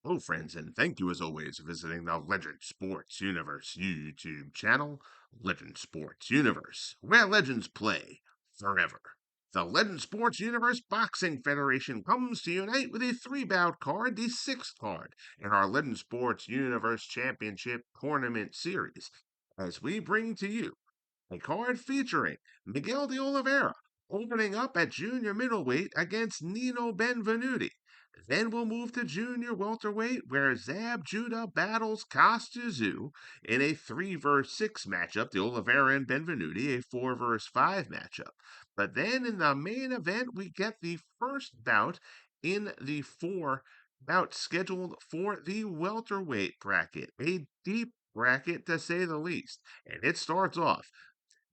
Hello, friends, and thank you as always for visiting the Legend Sports Universe YouTube channel, Legend Sports Universe, where legends play forever. The Legend Sports Universe Boxing Federation comes to unite with a three-bout card, the sixth card, in our Legend Sports Universe Championship Tournament series, as we bring to you a card featuring Miguel DeOliveira opening up at junior middleweight against Nino Benvenuti. Then we'll move to junior welterweight, where Zab Judah battles Kostya Tszyu in a 3-versus-6 matchup. The Oliveira and Benvenuti, a 4-versus-5 matchup. But then in the main event, we get the first bout in the 4-bout scheduled for the welterweight bracket. A deep bracket, to say the least. And it starts off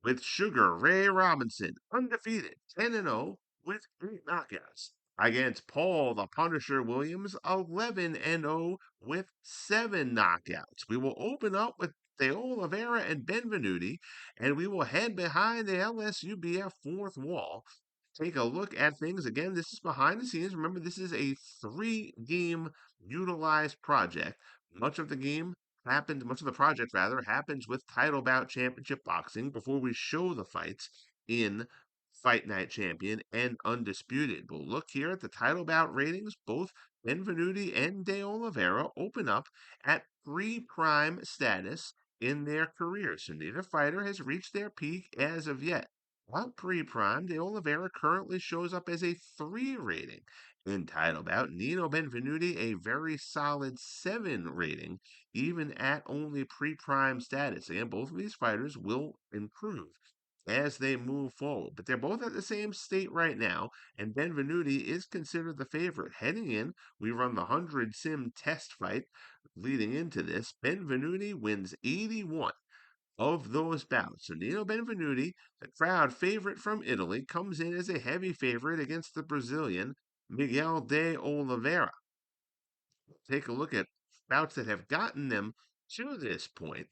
with Sugar Ray Robinson, undefeated, 10-0 with 8 knockouts, against Paul the Punisher Williams, 11-0 with 7 knockouts. We will open up with De Oliveira and Benvenuti, and we will head behind the LSUBF fourth wall. Take a look at things. Again, this is behind the scenes. Remember, this is a 3-game utilized project. Much of the project happens with Title Bout Championship Boxing before we show the fights in Fight Night Champion and Undisputed. We'll look here at the Title Bout ratings. Both Benvenuti and De Oliveira open up at pre-prime status in their careers, so neither fighter has reached their peak as of yet. While pre-prime, De Oliveira currently shows up as a 3 rating. In Title Bout, Nino Benvenuti a very solid 7 rating, even at only pre-prime status. Again, both of these fighters will improve as they move forward. But they're both at the same state right now, and Benvenuti is considered the favorite. Heading in, we run the 100 sim test fight leading into this. Benvenuti wins 81 of those bouts. So Nino Benvenuti, the crowd favorite from Italy, comes in as a heavy favorite against the Brazilian Miguel DeOliveira. Take a look at bouts that have gotten them to this point.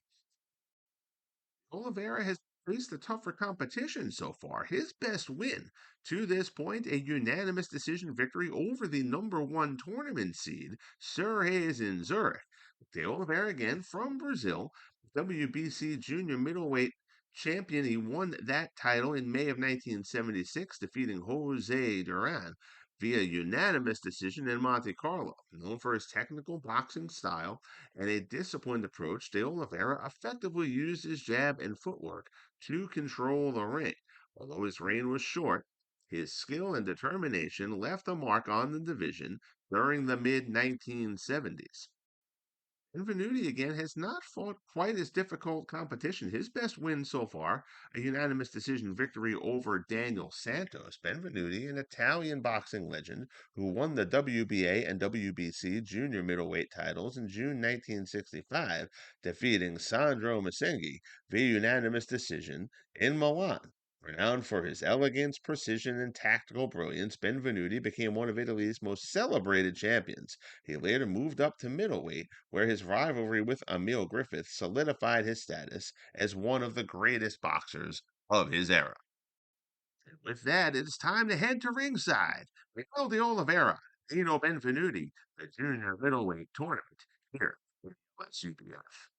Oliveira has faced the tougher competition so far. His best win to this point, a unanimous decision victory over the #1 tournament seed, Hayes in Zurich. De Oliveira again from Brazil, WBC junior middleweight champion. He won that title in May of 1976, defeating Jose Duran via unanimous decision in Monte Carlo. Known for his technical boxing style and a disciplined approach, De Oliveira effectively used his jab and footwork to control the ring. Although his reign was short, his skill and determination left a mark on the division during the mid-1970s. Benvenuti again has not fought quite as difficult competition. His best win so far, a unanimous decision victory over Daniel Santos. Benvenuti, an Italian boxing legend who won the WBA and WBC junior middleweight titles in June 1965, defeating Sandro Masenghi via unanimous decision in Milan. Renowned for his elegance, precision, and tactical brilliance, Benvenuti became one of Italy's most celebrated champions. He later moved up to middleweight, where his rivalry with Emil Griffith solidified his status as one of the greatest boxers of his era. And with that, it's time to head to ringside. Miguel de Oliveira, Nino Benvenuti, the junior middleweight tournament here at LSUBF.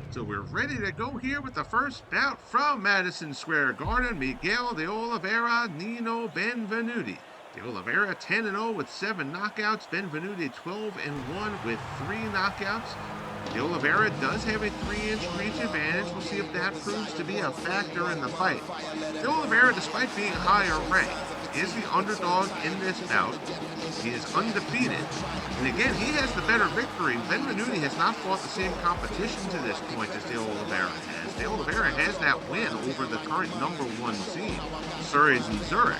So we're ready to go here with the first bout from Madison Square Garden. Miguel de Oliveira, Nino Benvenuti. De Oliveira 10-0 with 7 knockouts. Benvenuti 12-1 with 3 knockouts. De Oliveira does have a 3-inch reach advantage. We'll see if that proves to be a factor in the fight. De Oliveira, despite being higher ranked, is the underdog in this bout. He is undefeated. And again, he has the better victory. Benvenuti has not fought the same competition to this point as De Oliveira has. De Oliveira has that win over the current #1 seed, Hayes in Zurich,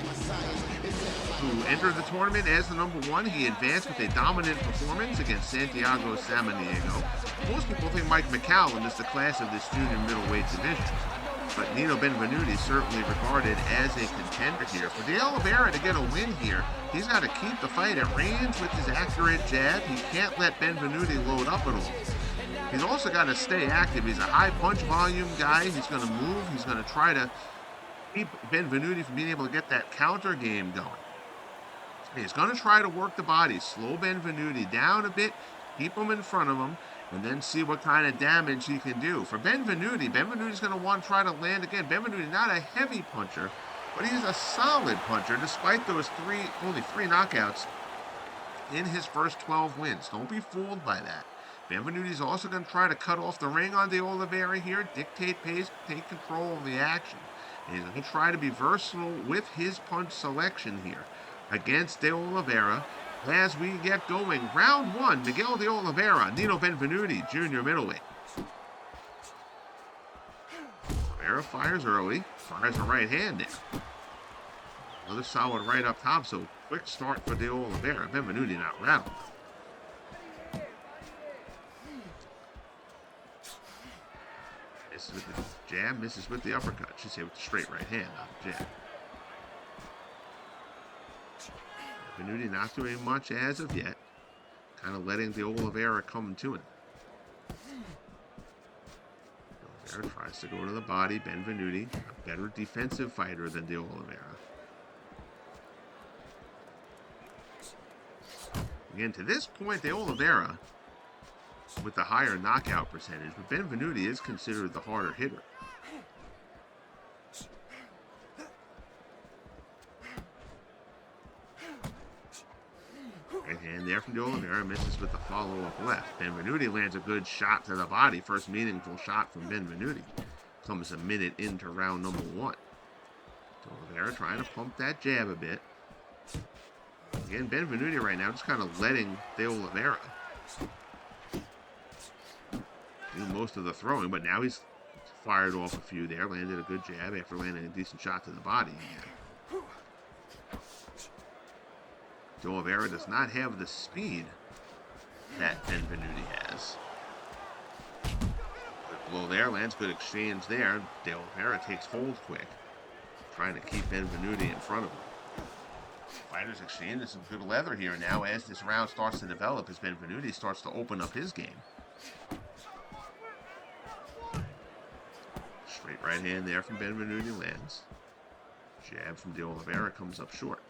who entered the tournament as the #1. He advanced with a dominant performance against Santiago Samaniego. Most people think Mike McCallum is the class of this junior middleweight division, but Nino Benvenuti is certainly regarded as a contender here. For De Oliveira to get a win here, he's got to keep the fight at range with his accurate jab. He can't let Benvenuti load up at all. He's also got to stay active. He's a high punch volume guy. He's going to move. He's going to try to keep Benvenuti from being able to get that counter game going. He's going to try to work the body, slow Benvenuti down a bit, keep him in front of him, and then see what kind of damage he can do. For Benvenuti's going to want to try to land again. Benvenuti, not a heavy puncher, but he's a solid puncher, despite those only three knockouts in his first 12 wins. Don't be fooled by that. Benvenuti's also going to try to cut off the ring on DeOliveira here, dictate pace, take control of the action. And he's going to try to be versatile with his punch selection here against DeOliveira as we get going. Round one, Miguel DeOliveira, Nino Benvenuti, junior middleweight. Oliveira fires early, fires a right hand there. Another solid right up top, so quick start for DeOliveira. Benvenuti not rattled. Misses with the jab, misses with the uppercut. Should say with the straight right hand, not the jab. Benvenuti not doing much as of yet. Kind of letting DeOliveira come to him. DeOliveira tries to go to the body. Benvenuti, a better defensive fighter than DeOliveira. Again, to this point, DeOliveira with the higher knockout percentage, but Benvenuti is considered the harder hitter. Right hand there from DeOliveira, misses with the follow-up left. Benvenuti lands a good shot to the body. First meaningful shot from Benvenuti. Comes a minute into round number one. DeOliveira trying to pump that jab a bit. Again, Benvenuti right now just kind of letting DeOliveira do most of the throwing, but now he's fired off a few there. Landed a good jab after landing a decent shot to the body. DeOliveira does not have the speed that Benvenuti has. Good blow there, lands good exchange there. DeOliveira takes hold quick, trying to keep Benvenuti in front of him. Fighters exchanging some good leather here now as this round starts to develop, as Benvenuti starts to open up his game. Straight right hand there from Benvenuti lands. Jab from DeOliveira comes up short.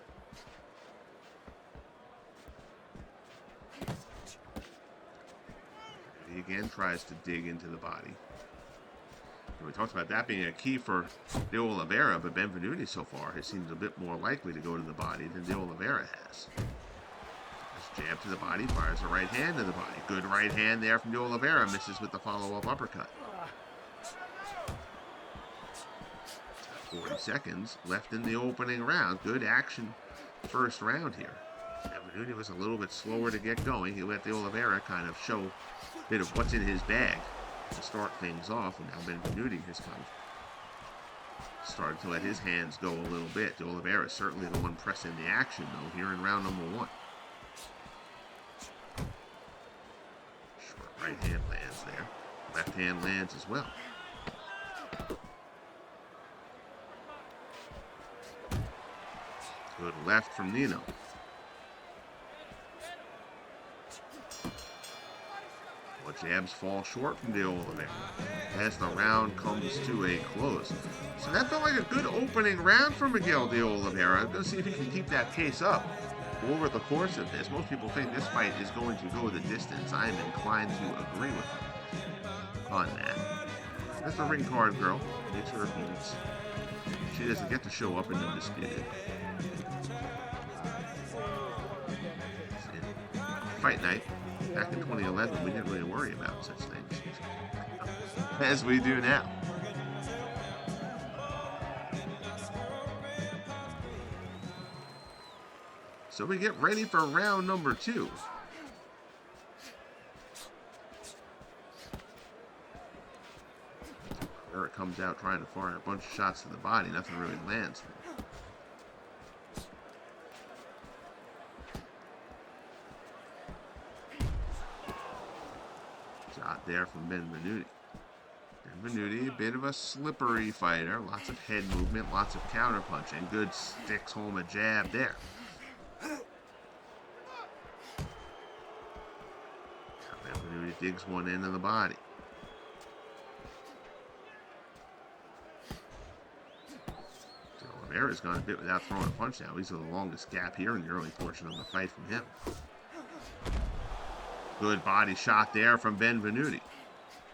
He again tries to dig into the body. And we talked about that being a key for DeOliveira, but Benvenuti so far has seemed a bit more likely to go to the body than DeOliveira has. This jab to the body, fires a right hand to the body. Good right hand there from DeOliveira, misses with the follow-up uppercut. 40 seconds left in the opening round. Good action first round here. Benvenuti was a little bit slower to get going. He let DeOliveira kind of show a bit of what's in his bag to start things off, and now Benvenuti has kind of started to let his hands go a little bit. DeOliveira is certainly the one pressing the action, though, here in round number one. Short right hand lands there. Left hand lands as well. Good left from Nino. Jabs fall short from DeOliveira as the round comes to a close. So that felt like a good opening round for Miguel DeOliveira. I'm going to see if he can keep that pace up over the course of this. Most people think this fight is going to go the distance. I am inclined to agree with them on that. That's the ring card girl. Makes her appearance. She doesn't get to show up in Undisputed. Fight night. Back in 2011, we didn't really worry about such things as we do now. So we get ready for round number two. Eric comes out trying to fire a bunch of shots to the body. Nothing really lands. Shot there from Benvenuti. Benvenuti, a bit of a slippery fighter. Lots of head movement, lots of counter punching. Good sticks home a jab there. Benvenuti digs one into the body. Oliveira's gone a bit without throwing a punch now. He's the longest gap here in the early portion of the fight from him. Good body shot there from Benvenuti.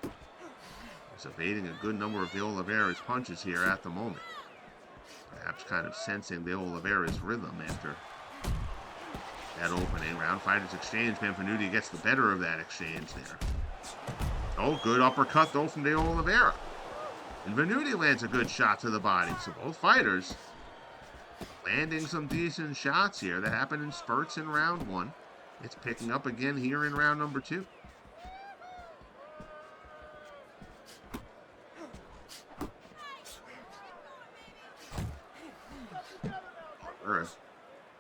He's evading a good number of DeOliveira's punches here at the moment. Perhaps kind of sensing DeOliveira's rhythm after that opening round. Fighters exchange. Benvenuti gets the better of that exchange there. Oh, good uppercut though from DeOliveira. Benvenuti lands a good shot to the body. So both fighters landing some decent shots here. That happened in spurts in round one. It's picking up again here in round number two.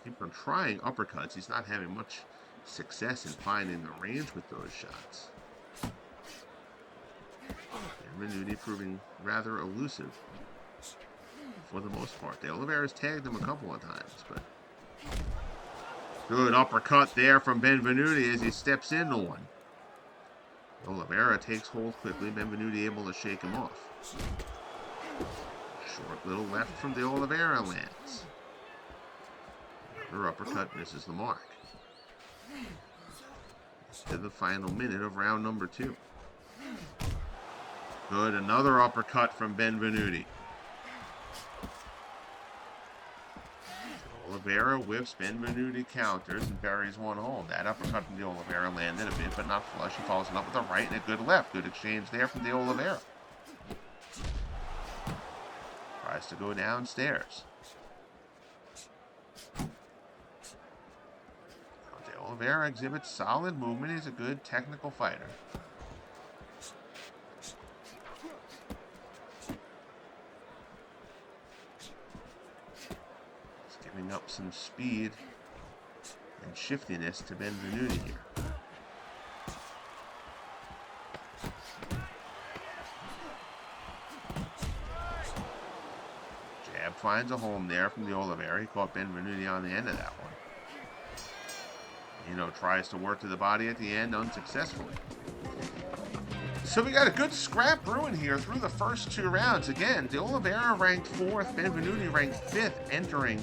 Keep on trying uppercuts. He's not having much success in finding the range with those shots. Benvenuti proving rather elusive for the most part. DeOliveira's tagged him a couple of times, but good uppercut there from Benvenuti as he steps into one. DeOliveira takes hold quickly. Benvenuti able to shake him off. Short little left from DeOliveira lands. Another uppercut misses the mark. To the final minute of round number two. Good, another uppercut from Benvenuti. Oliveira whips, Benvenuti counters and buries one home. That uppercut from DeOliveira landed a bit, but not flush. He follows it up with a right and a good left. Good exchange there from DeOliveira. Tries to go downstairs. DeOliveira exhibits solid movement. He's a good technical fighter. Up some speed and shiftiness to Benvenuti here. Jab finds a home there from DeOliveira. He caught Benvenuti on the end of that one. Nino tries to work to the body at the end unsuccessfully. So we got a good scrap brewing here through the first two rounds. Again, DeOliveira ranked 4th, Benvenuti ranked 5th entering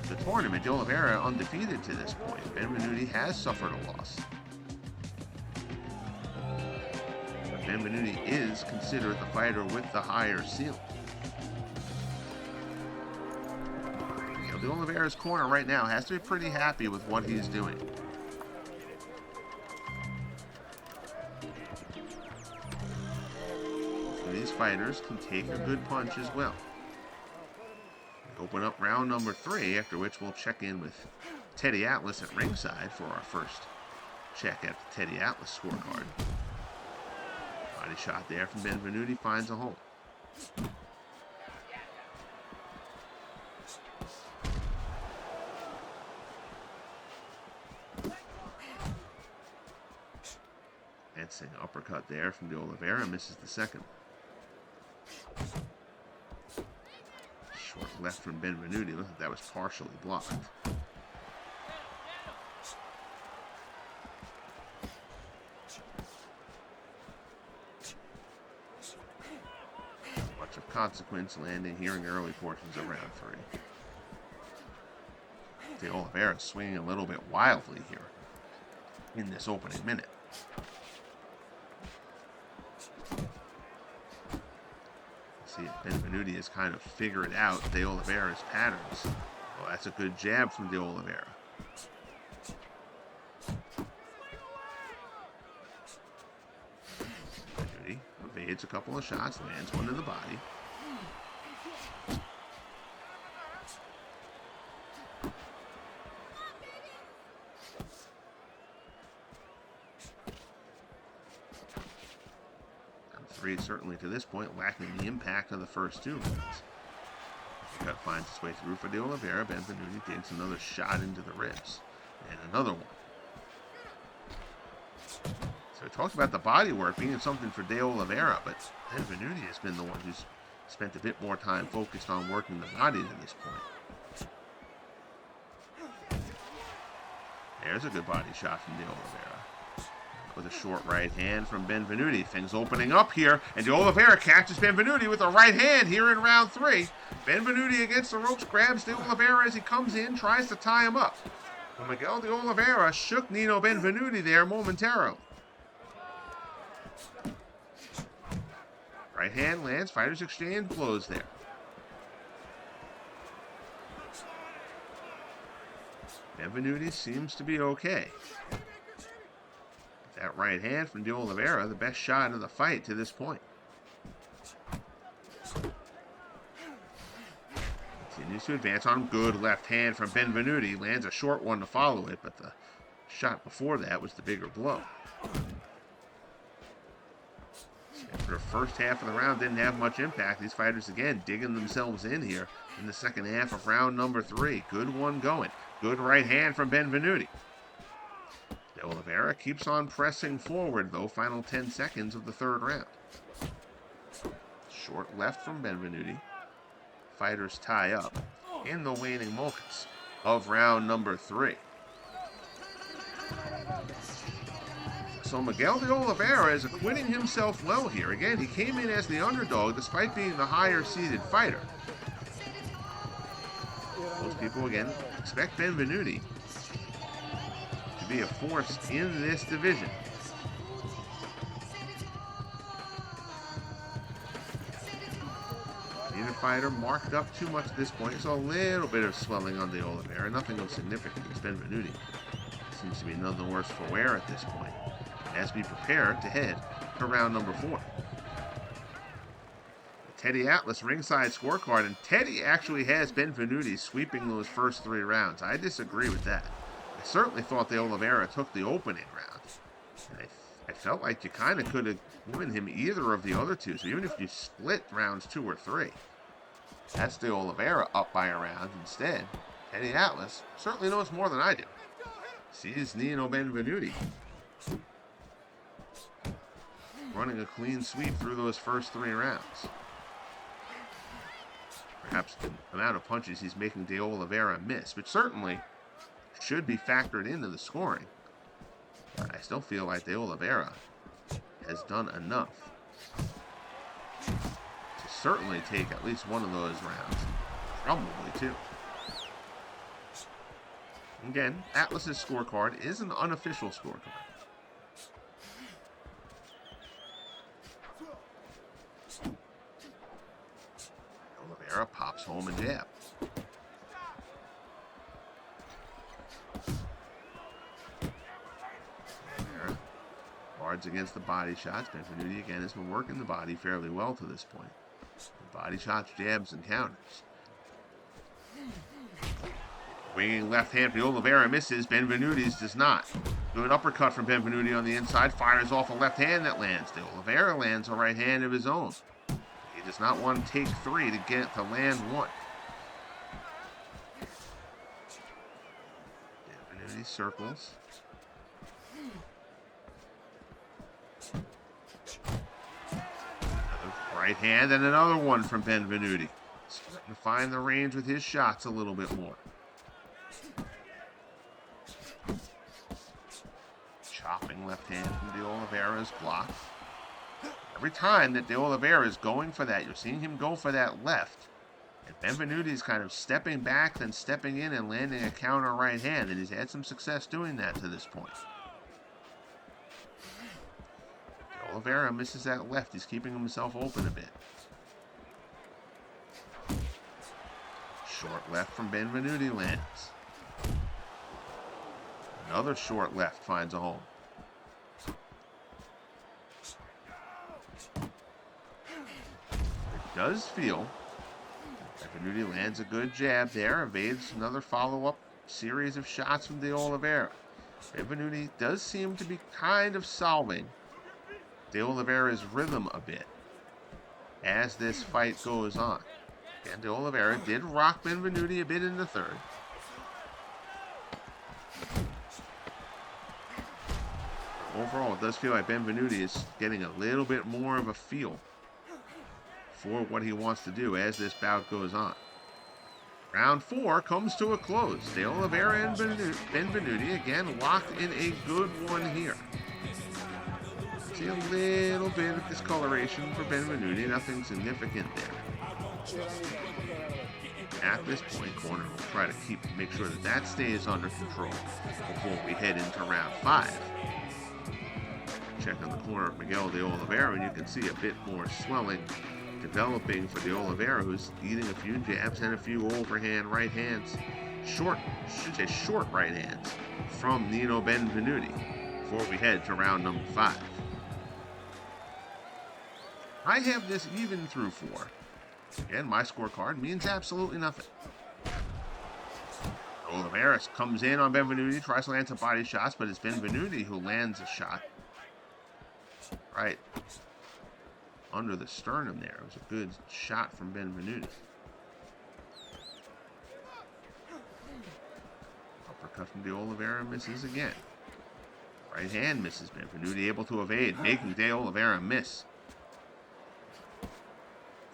the tournament. DeOliveira undefeated to this point. Benvenuti has suffered a loss. But Benvenuti is considered the fighter with the higher ceiling. DeOliveira's corner right now has to be pretty happy with what he's doing. So these fighters can take a good punch as well. Open up round number 3, after which we'll check in with Teddy Atlas at ringside for our first check at the Teddy Atlas scorecard. Body shot there from Benvenuti finds a home. Dancing uppercut there from DeOliveira, misses the second. Short left from Benvenuti. Looked like that was partially blocked. Much of consequence landing here in the early portions of round 3. DeOliveira swinging a little bit wildly here in this opening minute. Benvenuti has kind of figured out DeOliveira's patterns. Well, that's a good jab from DeOliveira. Benvenuti evades a couple of shots, lands one in the body. Certainly to this point lacking the impact of the first two rounds. Cut finds its way through for DeOliveira. Benvenuti takes another shot into the ribs. And another one. So we talked about the body work being something for DeOliveira, but Benvenuti has been the one who's spent a bit more time focused on working the body to this point. There's a good body shot from DeOliveira. with a short right hand from Benvenuti. Things opening up here, and DeOliveira catches Benvenuti with a right hand here in round 3. Benvenuti against the ropes, grabs DeOliveira as he comes in, tries to tie him up. But Miguel DeOliveira shook Nino Benvenuti there momentarily. Right hand lands, fighters exchange blows there. Benvenuti seems to be okay. That right hand from DeOliveira, the best shot of the fight to this point. Continues to advance on good left hand from Benvenuti. Lands a short one to follow it, but the shot before that was the bigger blow. After the first half of the round didn't have much impact, these fighters again digging themselves in here in the second half of round number 3. Good one going. Good right hand from Benvenuti. DeOliveira keeps on pressing forward, though. Final 10 seconds of the third round. Short left from Benvenuti. Fighters tie up in the waning moments of round number 3. So Miguel DeOliveira is acquitting himself well here. Again, he came in as the underdog despite being the higher-seeded fighter. Most people, again, expect Benvenuti to be a force in this division. Neither fighter marked up too much at this point. So a little bit of swelling on DeOliveira, nothing of significance. Benvenuti seems to be none the worse for wear at this point, as we prepare to head to round number 4. Teddy Atlas ringside scorecard, and Teddy actually has Benvenuti sweeping those first 3 rounds. I disagree with that. I certainly thought DeOliveira took the opening round. And I felt like you kind of could have given him either of the other two. So even if you split rounds 2 or 3, that's DeOliveira up by a round. Instead, Teddy Atlas certainly knows more than I do. Sees Nino Benvenuti running a clean sweep through those first 3 rounds. Perhaps the amount of punches he's making DeOliveira miss, which certainly should be factored into the scoring. But I still feel like DeOliveira has done enough to certainly take at least one of those rounds. Probably 2. Again, Atlas's scorecard is an unofficial scorecard. DeOliveira pops home a jab. Guards against the body shots. Benvenuti again has been working the body fairly well to this point. Body shots, jabs, and counters. Winging left hand for DeOliveira misses. Benvenuti's does not. Good uppercut from Benvenuti on the inside. Fires off a left hand that lands. DeOliveira lands a right hand of his own. He does not want to take 3 to get to land 1. Benvenuti circles. Right hand and another one from Benvenuti. Starting to find the range with his shots a little bit more. Chopping left hand from DeOliveira's block. Every time that DeOliveira is going for that, you're seeing him go for that left. And Benvenuti is kind of stepping back, then stepping in and landing a counter right hand. And he's had some success doing that to this point. DeOliveira misses that left. He's keeping himself open a bit. Short left from Benvenuti lands. Another short left finds a home. It does feel Benvenuti lands a good jab there, evades another follow-up series of shots from DeOliveira. Benvenuti does seem to be kind of solving DeOliveira's rhythm a bit as this fight goes on. And DeOliveira did rock Benvenuti a bit in the third. Overall, it does feel like Benvenuti is getting a little bit more of a feel for what he wants to do as this bout goes on. Round 4 comes to a close. DeOliveira and Benvenuti again locked in a good one here. See a little bit of discoloration for Benvenuti, nothing significant there. At this point, corner will try to make sure that stays under control before we head into round 5. Check on the corner of Miguel DeOliveira, and you can see a bit more swelling developing for DeOliveira, who's eating a few jabs and a few overhand right hands, short right hands from Nino Benvenuti before we head to round number 5. I have this even through 4. Again, my scorecard means absolutely nothing. Oliveira comes in on Benvenuti, tries to land some body shots, but it's Benvenuti who lands a shot right under the sternum there. It was a good shot from Benvenuti. Uppercut from DeOliveira misses again. Right hand misses. Benvenuti able to evade, making DeOliveira miss.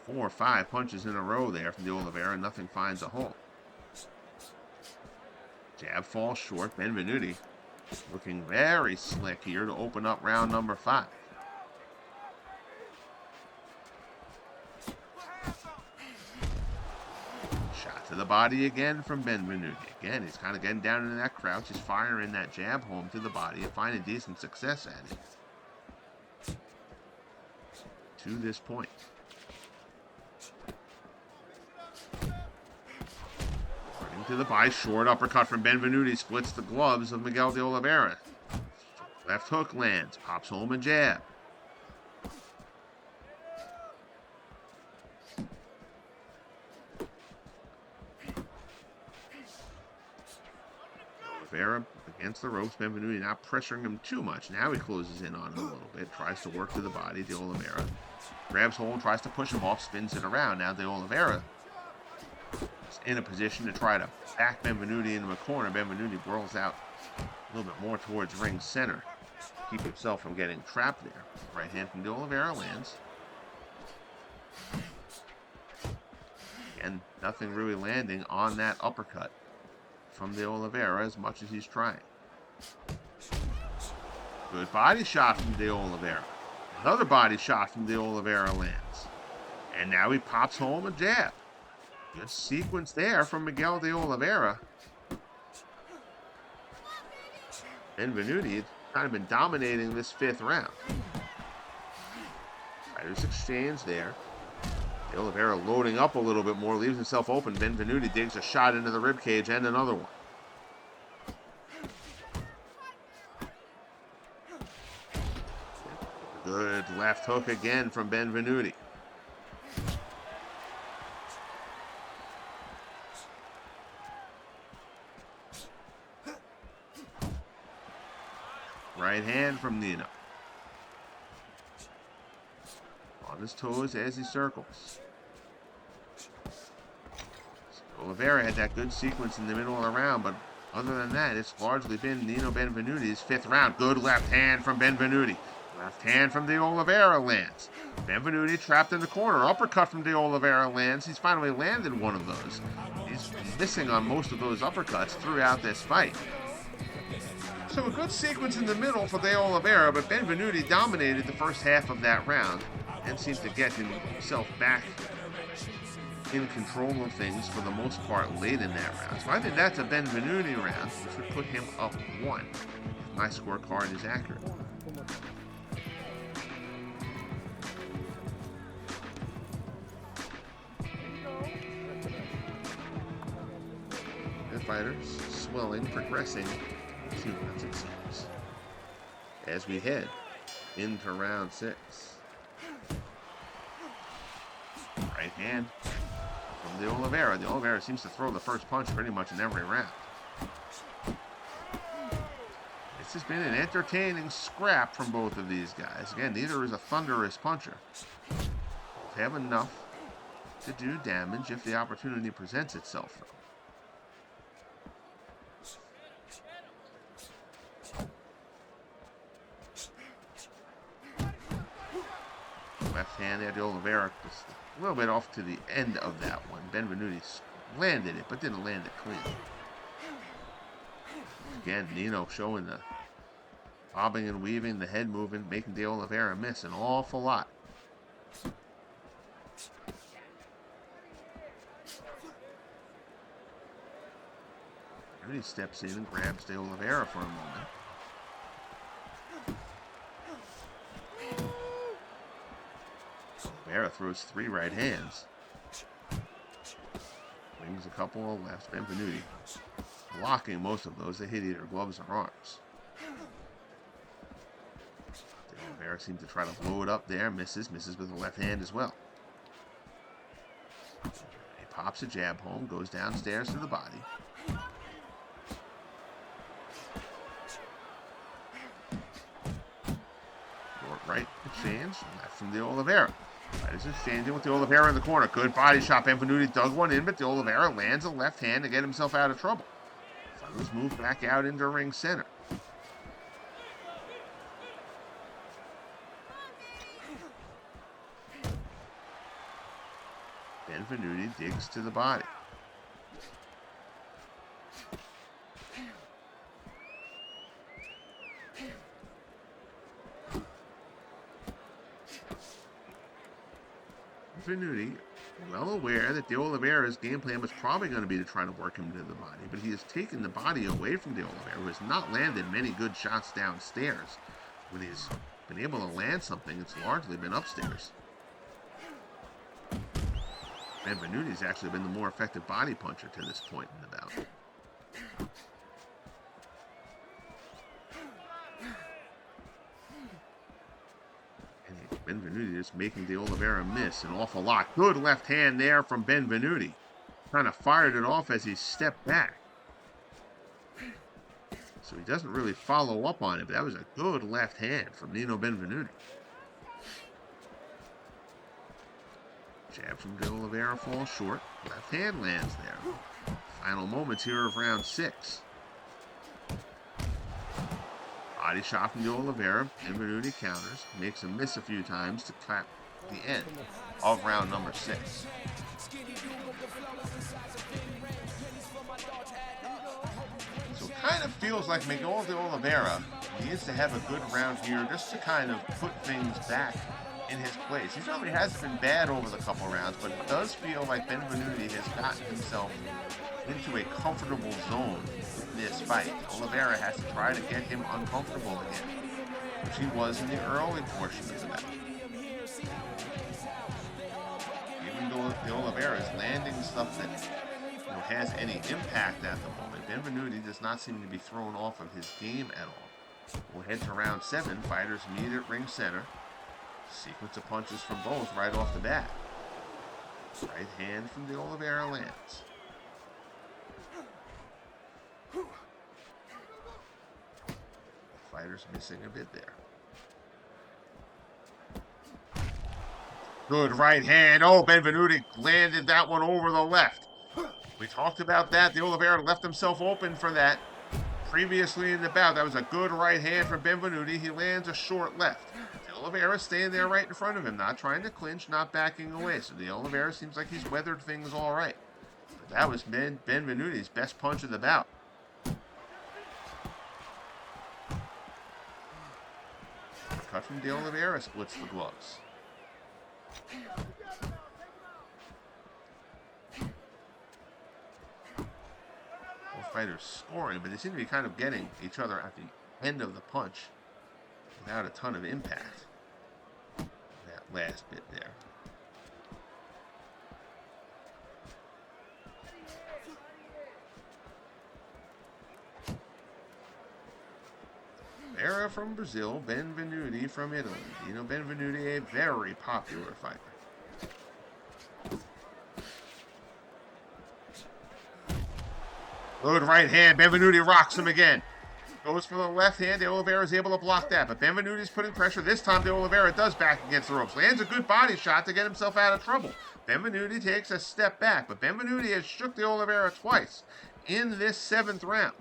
4 or 5 punches in a row there from DeOliveira. Nothing finds a hole. Jab falls short. Benvenuti looking very slick here to open up round number 5. Shot to the body again from Benvenuti. Again, he's kind of getting down into that crouch. He's firing that jab home to the body and finding decent success at it. To this point. To the body, short uppercut from Benvenuti splits the gloves of Miguel DeOliveira. Left hook lands, pops home a jab. DeOliveira against the ropes. Benvenuti not pressuring him too much. Now he closes in on him a little bit, tries to work to the body. DeOliveira grabs hold, tries to push him off, spins it around. Now DeOliveira in a position to try to back Benvenuti into a corner. Benvenuti whirls out a little bit more towards ring center. Keep himself from getting trapped there. Right hand from DeOliveira lands. And nothing really landing on that uppercut from DeOliveira as much as he's trying. Good body shot from DeOliveira. Another body shot from DeOliveira lands. And now he pops home a jab. Good sequence there from Miguel DeOliveira. Benvenuti had kind of been dominating this 5th round. Fighters exchange there. DeOliveira loading up a little bit more, leaves himself open. Benvenuti digs a shot into the ribcage and another one. Good left hook again from Benvenuti. Right hand from Nino. On his toes as he circles. Oliveira had that good sequence in the middle of the round, but other than that, it's largely been Nino Benvenuti's 5th round. Good left hand from Benvenuti. Left hand from DeOliveira lands. Benvenuti trapped in the corner. Uppercut from DeOliveira lands. He's finally landed one of those. He's missing on most of those uppercuts throughout this fight. So a good sequence in the middle for DeOliveira, but Benvenuti dominated the first half of that round and seemed to get himself back in control of things for the most part late in that round. So I think that's a Benvenuti round, which would put him up 1 if my scorecard is accurate. The fighters swelling, progressing. 2 rounds, it seems. As we head into round 6. Right hand from DeOliveira. DeOliveira seems to throw the first punch pretty much in every round. This has been an entertaining scrap from both of these guys. Again, neither is a thunderous puncher. Both have enough to do damage if the opportunity presents itself, though. Left hand there, DeOliveira just a little bit off to the end of that one. Benvenuti landed it, but didn't land it clean. Again, Nino showing the Bobbing and weaving, the head moving, making DeOliveira miss an awful lot. He steps in and grabs DeOliveira for a moment. Oliveira throws 3 right hands. Wings a couple of lefts. Benvenuti blocking most of those that hit either gloves or arms. DeOliveira seems to try to blow it up there. Misses with the left hand as well. He pops a jab home, goes downstairs to the body. Right exchange, left from DeOliveira. Right is exchanging with DeOliveira in the corner. Good body shot. Benvenuti dug one in, but DeOliveira lands a left hand to get himself out of trouble. Fighters move back out into ring center. Benvenuti digs to the body. Benvenuti, well aware that DeOliveira's game plan was probably going to be to try to work him to the body, but he has taken the body away from DeOliveira, who has not landed many good shots downstairs. When he's been able to land something, it's largely been upstairs. Benvenuti's actually been the more effective body puncher to this point in the bout. Benvenuti is making DeOliveira miss an awful lot. Good left hand there from Benvenuti. Kind of fired it off as he stepped back. So he doesn't really follow up on it, but that was a good left hand from Nino Benvenuti. Jab from DeOliveira falls short. Left hand lands there. Final moments here of round 6. Body shot from DeOliveira. Benvenuti counters. Makes him miss a few times to clap the end of round number 6. So it kind of feels like Miguel DeOliveira needs to have a good round here just to kind of put things back in his place. He certainly hasn't been bad over the couple rounds, but it does feel like Benvenuti has gotten himself into a comfortable zone in this fight. Oliveira has to try to get him uncomfortable again, which he was in the early portion of the match. Even though the Oliveira is landing stuff that has any impact at the moment, Benvenuti does not seem to be thrown off of his game at all. We'll head to round 7. Fighters meet at ring center. Sequence of punches from both right off the bat. Right hand from DeOliveira lands. Fighters missing a bit there. Good right hand. Oh, Benvenuti landed that one over the left. We talked about that. DeOliveira left himself open for that previously in the bout. That was a good right hand from Benvenuti. He lands a short left. DeOliveira staying there right in front of him, not trying to clinch, not backing away. So DeOliveira seems like he's weathered things all right. But that was Benvenuti's best punch of the bout. Cut from DeOliveira splits the gloves. Both fighters scoring, but they seem to be kind of getting each other at the end of the punch without a ton of impact. That last bit there. Oliveira from Brazil, Benvenuti from Italy. Nino Benvenuti, a very popular fighter. Good right hand. Benvenuti rocks him again. Goes for the left hand. DeOliveira is able to block that, but Benvenuti's putting pressure. This time, DeOliveira does back against the ropes. Lands a good body shot to get himself out of trouble. Benvenuti takes a step back, but Benvenuti has shook DeOliveira twice in this 7th round.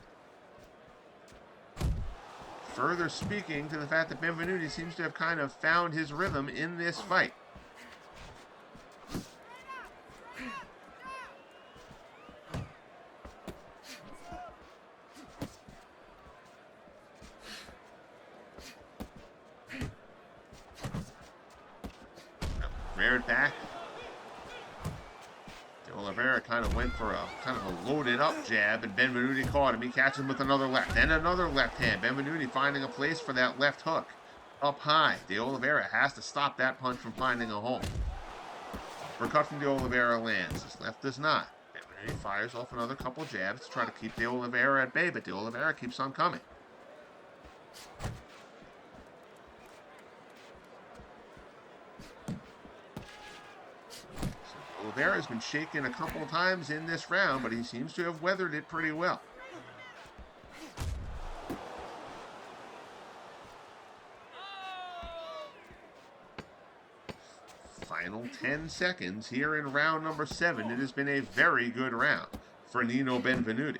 Further speaking to the fact that Benvenuti seems to have kind of found his rhythm in this fight. Reared back. DeOliveira kind of went for a loaded up jab, and Benvenuti caught him. He catches him with another left, and another left hand. Benvenuti finding a place for that left hook. Up high. DeOliveira has to stop that punch from finding a home. Uppercut from DeOliveira lands. His left does not. Benvenuti fires off another couple jabs to try to keep DeOliveira at bay, but DeOliveira keeps on coming. Oliveira has been shaken a couple of times in this round, but he seems to have weathered it pretty well. Final 10 seconds here in round number 7. It has been a very good round for Nino Benvenuti.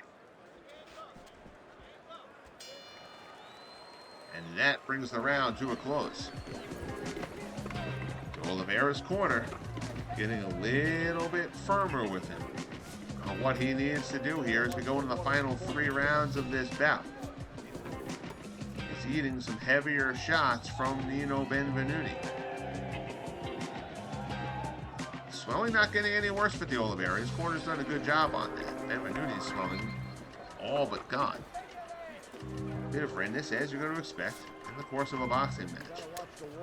And that brings the round to a close. Oliveira's corner getting a little bit firmer with him on what he needs to do here as we go into the final 3 rounds of this bout. He's eating some heavier shots from Nino Benvenuti. Swelling not getting any worse for DeOliveira. His corner's done a good job on that. Benvenuti's swelling all but gone. Bit of redness, as you're going to expect in the course of a boxing match.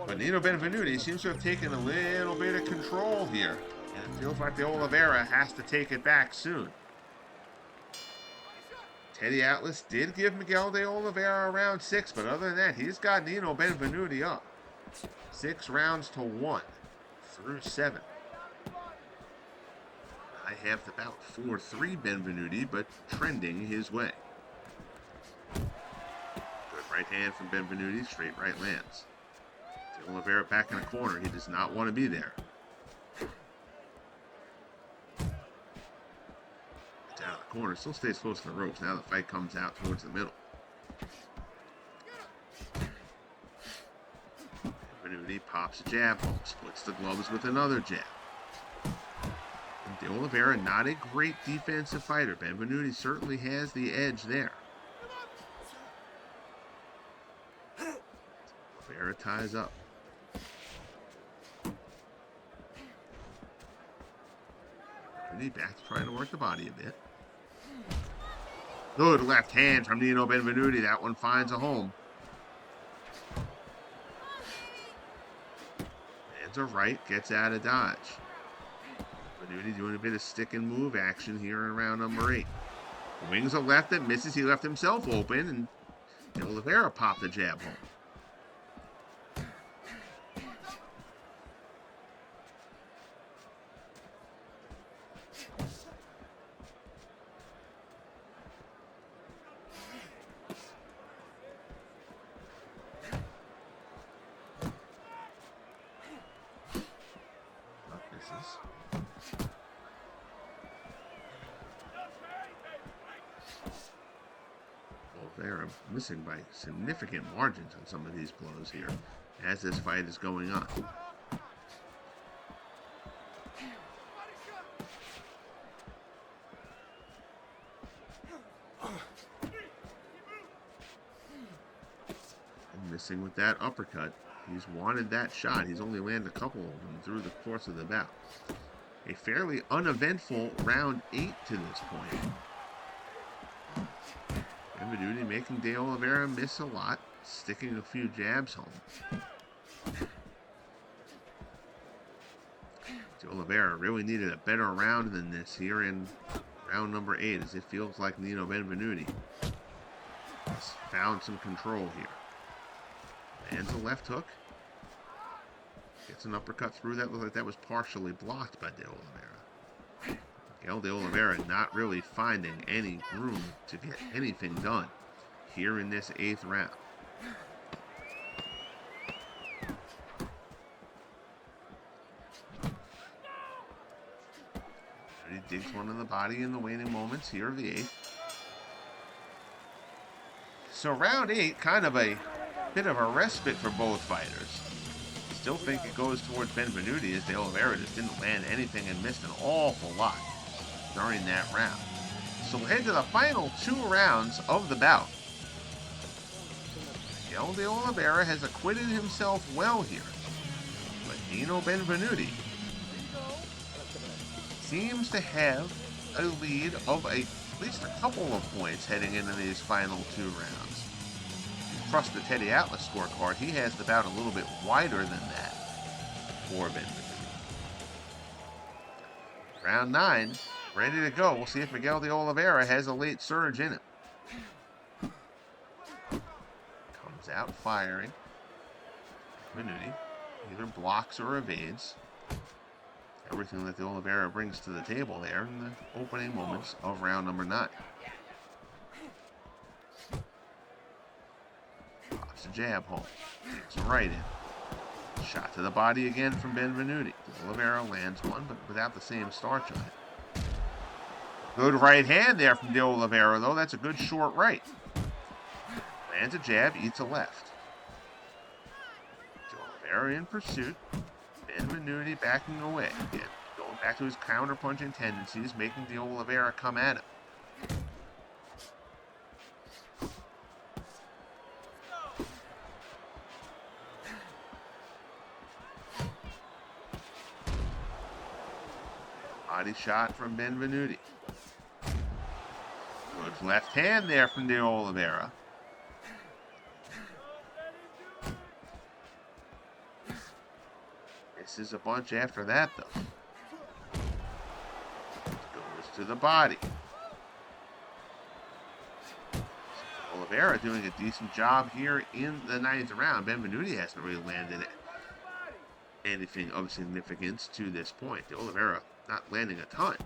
But Nino Benvenuti seems to have taken a little bit of control here, and it feels like DeOliveira has to take it back soon. Teddy Atlas did give Miguel DeOliveira round 6, but other than that, he's got Nino Benvenuti up. 6 rounds to 1 through 7. I have the bout 4-3 Benvenuti, but trending his way. Good right hand from Benvenuti, straight right lands. DeOliveira back in the corner. He does not want to be there. Down the corner. Still stays close to the ropes. Now the fight comes out towards the middle. Benvenuti pops a jab home. Splits the gloves with another jab. And DeOliveira, not a great defensive fighter. Benvenuti certainly has the edge there. DeOliveira ties up. Back to trying to work the body a bit. Good left hand from Nino Benvenuti. That one finds a home. Hands are right, gets out of dodge. Benvenuti doing a bit of stick and move action here in round number 8. Wings a left that misses. He left himself open, and DeOliveira popped the jab home. They're missing by significant margins on some of these blows here as this fight is going on. And missing with that uppercut. He's wanted that shot. He's only landed a couple of them through the course of the bout. A fairly uneventful round 8 to this point. Benvenuti making DeOliveira miss a lot, sticking a few jabs home. DeOliveira really needed a better round than this here in round number 8, as it feels like Nino Benvenuti has found some control here. Lands a left hook. Gets an uppercut through that. Looked like that was partially blocked by DeOliveira. Miguel DeOliveira not really finding any room to get anything done here in this 8th round. He digs one in the body in the waning moments here of the 8th. So round 8, kind of a bit of a respite for both fighters. Still think it goes towards Benvenuti, as DeOliveira just didn't land anything and missed an awful lot during that round. So we'll head to the final 2 rounds of the bout. Miguel DeOliveira has acquitted himself well here, but Nino Benvenuti seems to have a lead of at least a couple of points heading into these final 2 rounds. If you trust the Teddy Atlas scorecard, he has the bout a little bit wider than that for Benvenuti. Round 9, ready to go. We'll see if Miguel DeOliveira has a late surge in it. Comes out firing. Benvenuti either blocks or evades. Everything that DeOliveira brings to the table there in the opening moments of round number 9. Pops a jab home. Takes a right in. Shot to the body again from Benvenuti. DeOliveira lands one, but without the same starch on it. Good right hand there from DeOliveira, though. That's a good short right. Lands a jab, eats a left. DeOliveira in pursuit. Benvenuti backing away. Again, going back to his counter-punching tendencies, making DeOliveira come at him. Body shot from Benvenuti. Good left hand there from DeOliveira. Misses a bunch after that, though. Goes to the body. DeOliveira doing a decent job here in the 9th round. Benvenuti hasn't really landed anything of significance to this point. DeOliveira not landing a ton,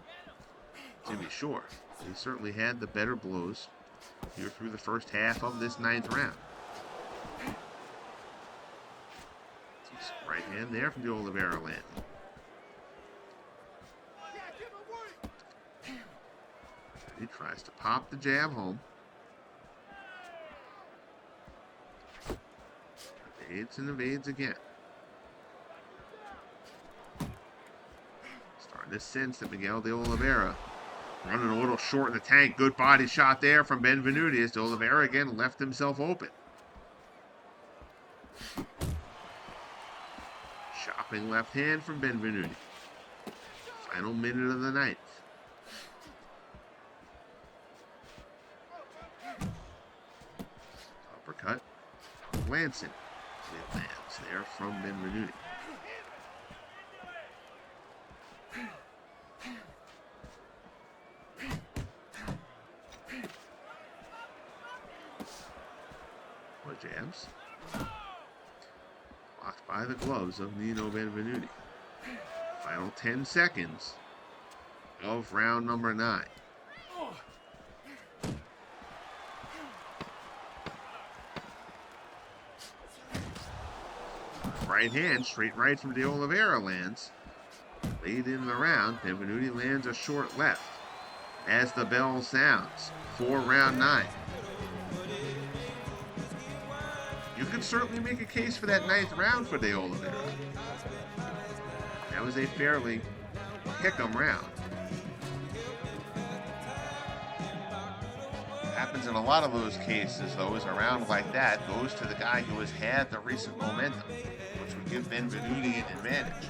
to be sure. He certainly had the better blows here through the first half of this 9th round. Right hand there from DeOliveira landing. He tries to pop the jab home. Evades and evades again. Starting to sense that Miguel DeOliveira running a little short in the tank. Good body shot there from Benvenuti as DeOliveira again left himself open. Chopping left hand from Benvenuti. Final minute of the 9th. Uppercut. Lancing. It lands there from Benvenuti. More jabs. Blocked by the gloves of Nino Benvenuti. Final 10 seconds of round number 9. Right hand, straight right from DeOliveira lands. Late in the round, Benvenuti lands a short left as the bell sounds for round 9. You could certainly make a case for that 9th round for DeOliveira. That was a fairly pick-em round. What happens in a lot of those cases, though, is a round like that goes to the guy who has had the recent momentum, which would give Benvenuti an advantage.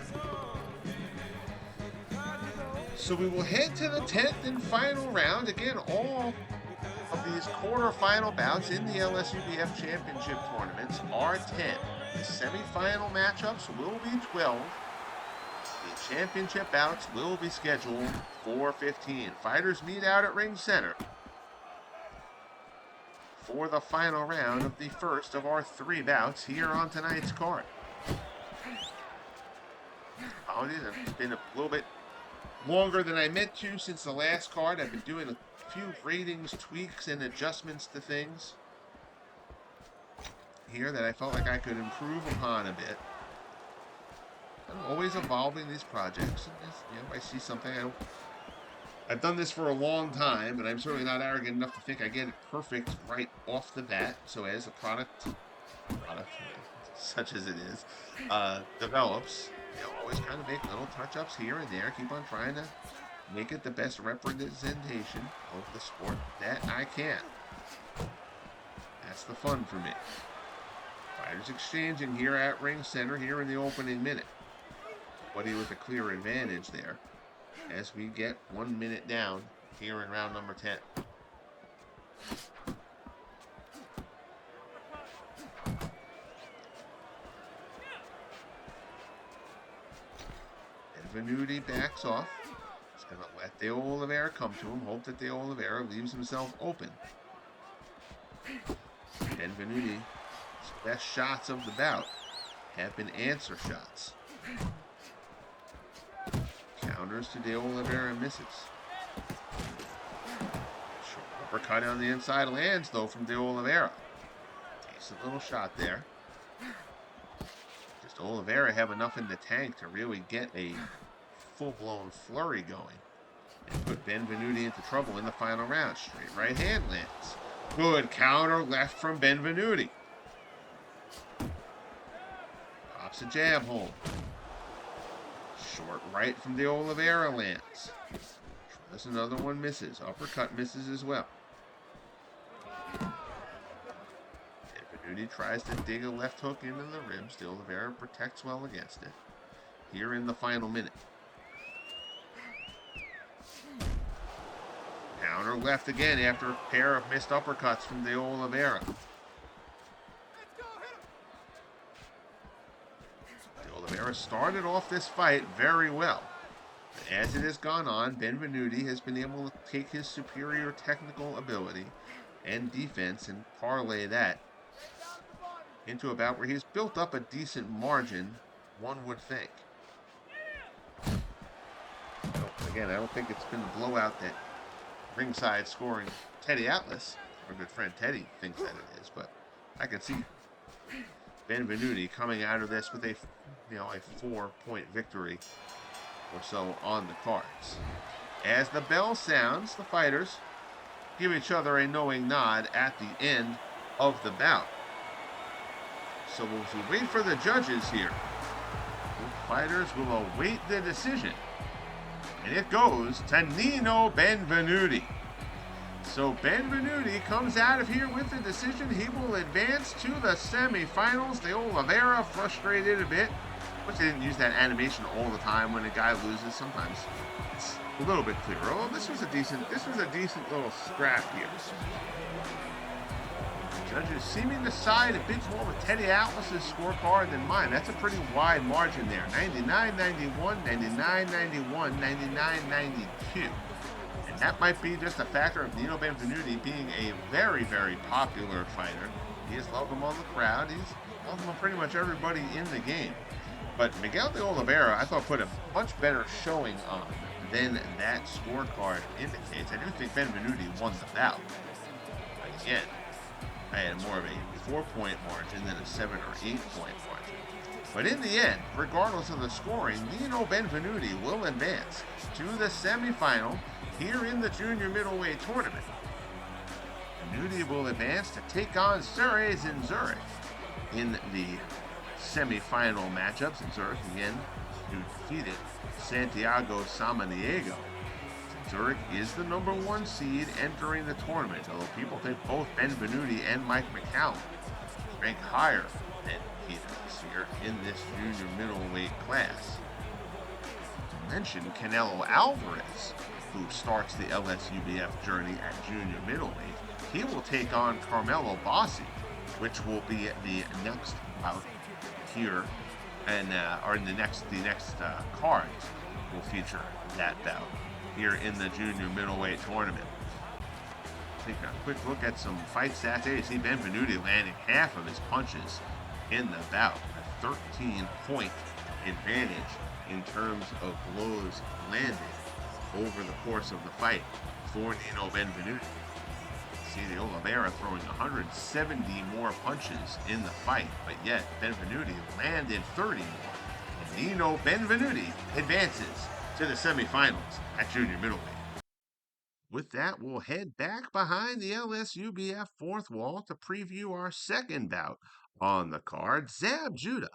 So we will head to the 10th and final round. Again, all of these quarterfinal bouts in the LSUBF Championship Tournaments are 10. The semifinal matchups will be 12. The championship bouts will be scheduled for 15. Fighters meet out at Ring Center for the final round of the first of our 3 bouts here on tonight's card. Apologies, it's been a little bit longer than I meant to since the last card. I've been doing a few ratings, tweaks, and adjustments to things here that I felt like I could improve upon a bit. I'm always evolving these projects. And if I see something, I've done this for a long time, and I'm certainly not arrogant enough to think I get it perfect right off the bat. So as a product such as it is, develops, always kind of make little touch-ups here and there. Keep on trying to make it the best representation of the sport that I can. That's the fun for me. Fighters exchanging here at Ring Center here in the opening minute. Buddy with a clear advantage there as we get 1 minute down here in round number 10. Benvenuti backs off. He's going to let DeOliveira come to him, hope that DeOliveira leaves himself open. Benvenuti's best shots of the bout have been answer shots. Counters to DeOliveira and misses. Short uppercut on the inside lands, though, from DeOliveira. Decent little shot there. Does DeOliveira have enough in the tank to really get a full-blown flurry going and put Benvenuti into trouble in the final round? Straight right hand lands. Good counter left from Benvenuti. Pops a jab home. Short right from DeOliveira lands. Tries another one, misses. Uppercut misses as well. Benvenuti tries to dig a left hook into the ribs. DeOliveira protects well against it. Here in the final minute. Counter left again after a pair of missed uppercuts from DeOliveira. DeOliveira started off this fight very well. As it has gone on, Benvenuti has been able to take his superior technical ability and defense and parlay that into a bout where he's built up a decent margin, one would think. Again, I don't think it's been a blowout that ringside scoring Teddy Atlas, our good friend Teddy, thinks that it is, but I can see Benvenuti coming out of this with a 4-point victory or so on the cards. As the bell sounds, the fighters give each other a knowing nod at the end of the bout. So as we wait for the judges here, the fighters will await the decision. And it goes to Nino Benvenuti. So Benvenuti comes out of here with the decision. He will advance to the semifinals. DeOliveira frustrated a bit, but they didn't use that animation all the time when a guy loses. Sometimes it's a little bit clearer. Oh, this was a decent little scrap here. Judges seeming to side a bit more with Teddy Atlas's scorecard than mine. That's a pretty wide margin there. 99-91, 99-91, 99-92. And that might be just a factor of Nino Benvenuti being a very, very popular fighter. He is loved among the crowd. He's loved among pretty much everybody in the game. But Miguel DeOliveira, I thought, put a much better showing on than that scorecard indicates. I do think Benvenuti won the bout. Again, I had more of a 4-point margin than a 7 or 8-point margin. But in the end, regardless of the scoring, Nino Benvenuti will advance to the semifinal here in the junior middleweight tournament. Benvenuti will advance to take on Ceres in Zurich in the semifinal matchups. In Zurich again, who defeated Santiago Samaniego. Zurich is the number 1 seed entering the tournament, although people think both Benvenuti and Mike McCallum rank higher than he does here in this junior middleweight class. To mention Canelo Alvarez, who starts the LSUBF journey at junior middleweight. He will take on Carmelo Bossi, which will be the next bout here, and or in the next card will feature that bout here in the junior middleweight tournament. Take a quick look at some fight stats. You see Benvenuti landing half of his punches in the bout. A 13-point advantage in terms of blows landed over the course of the fight for Nino Benvenuti. See DeOliveira throwing 170 more punches in the fight, but yet Benvenuti landed 30 more. And Nino Benvenuti advances to the semifinals at junior middleweight. With that, we'll head back behind the LSUBF fourth wall to preview our second bout on the card. Zab Judah,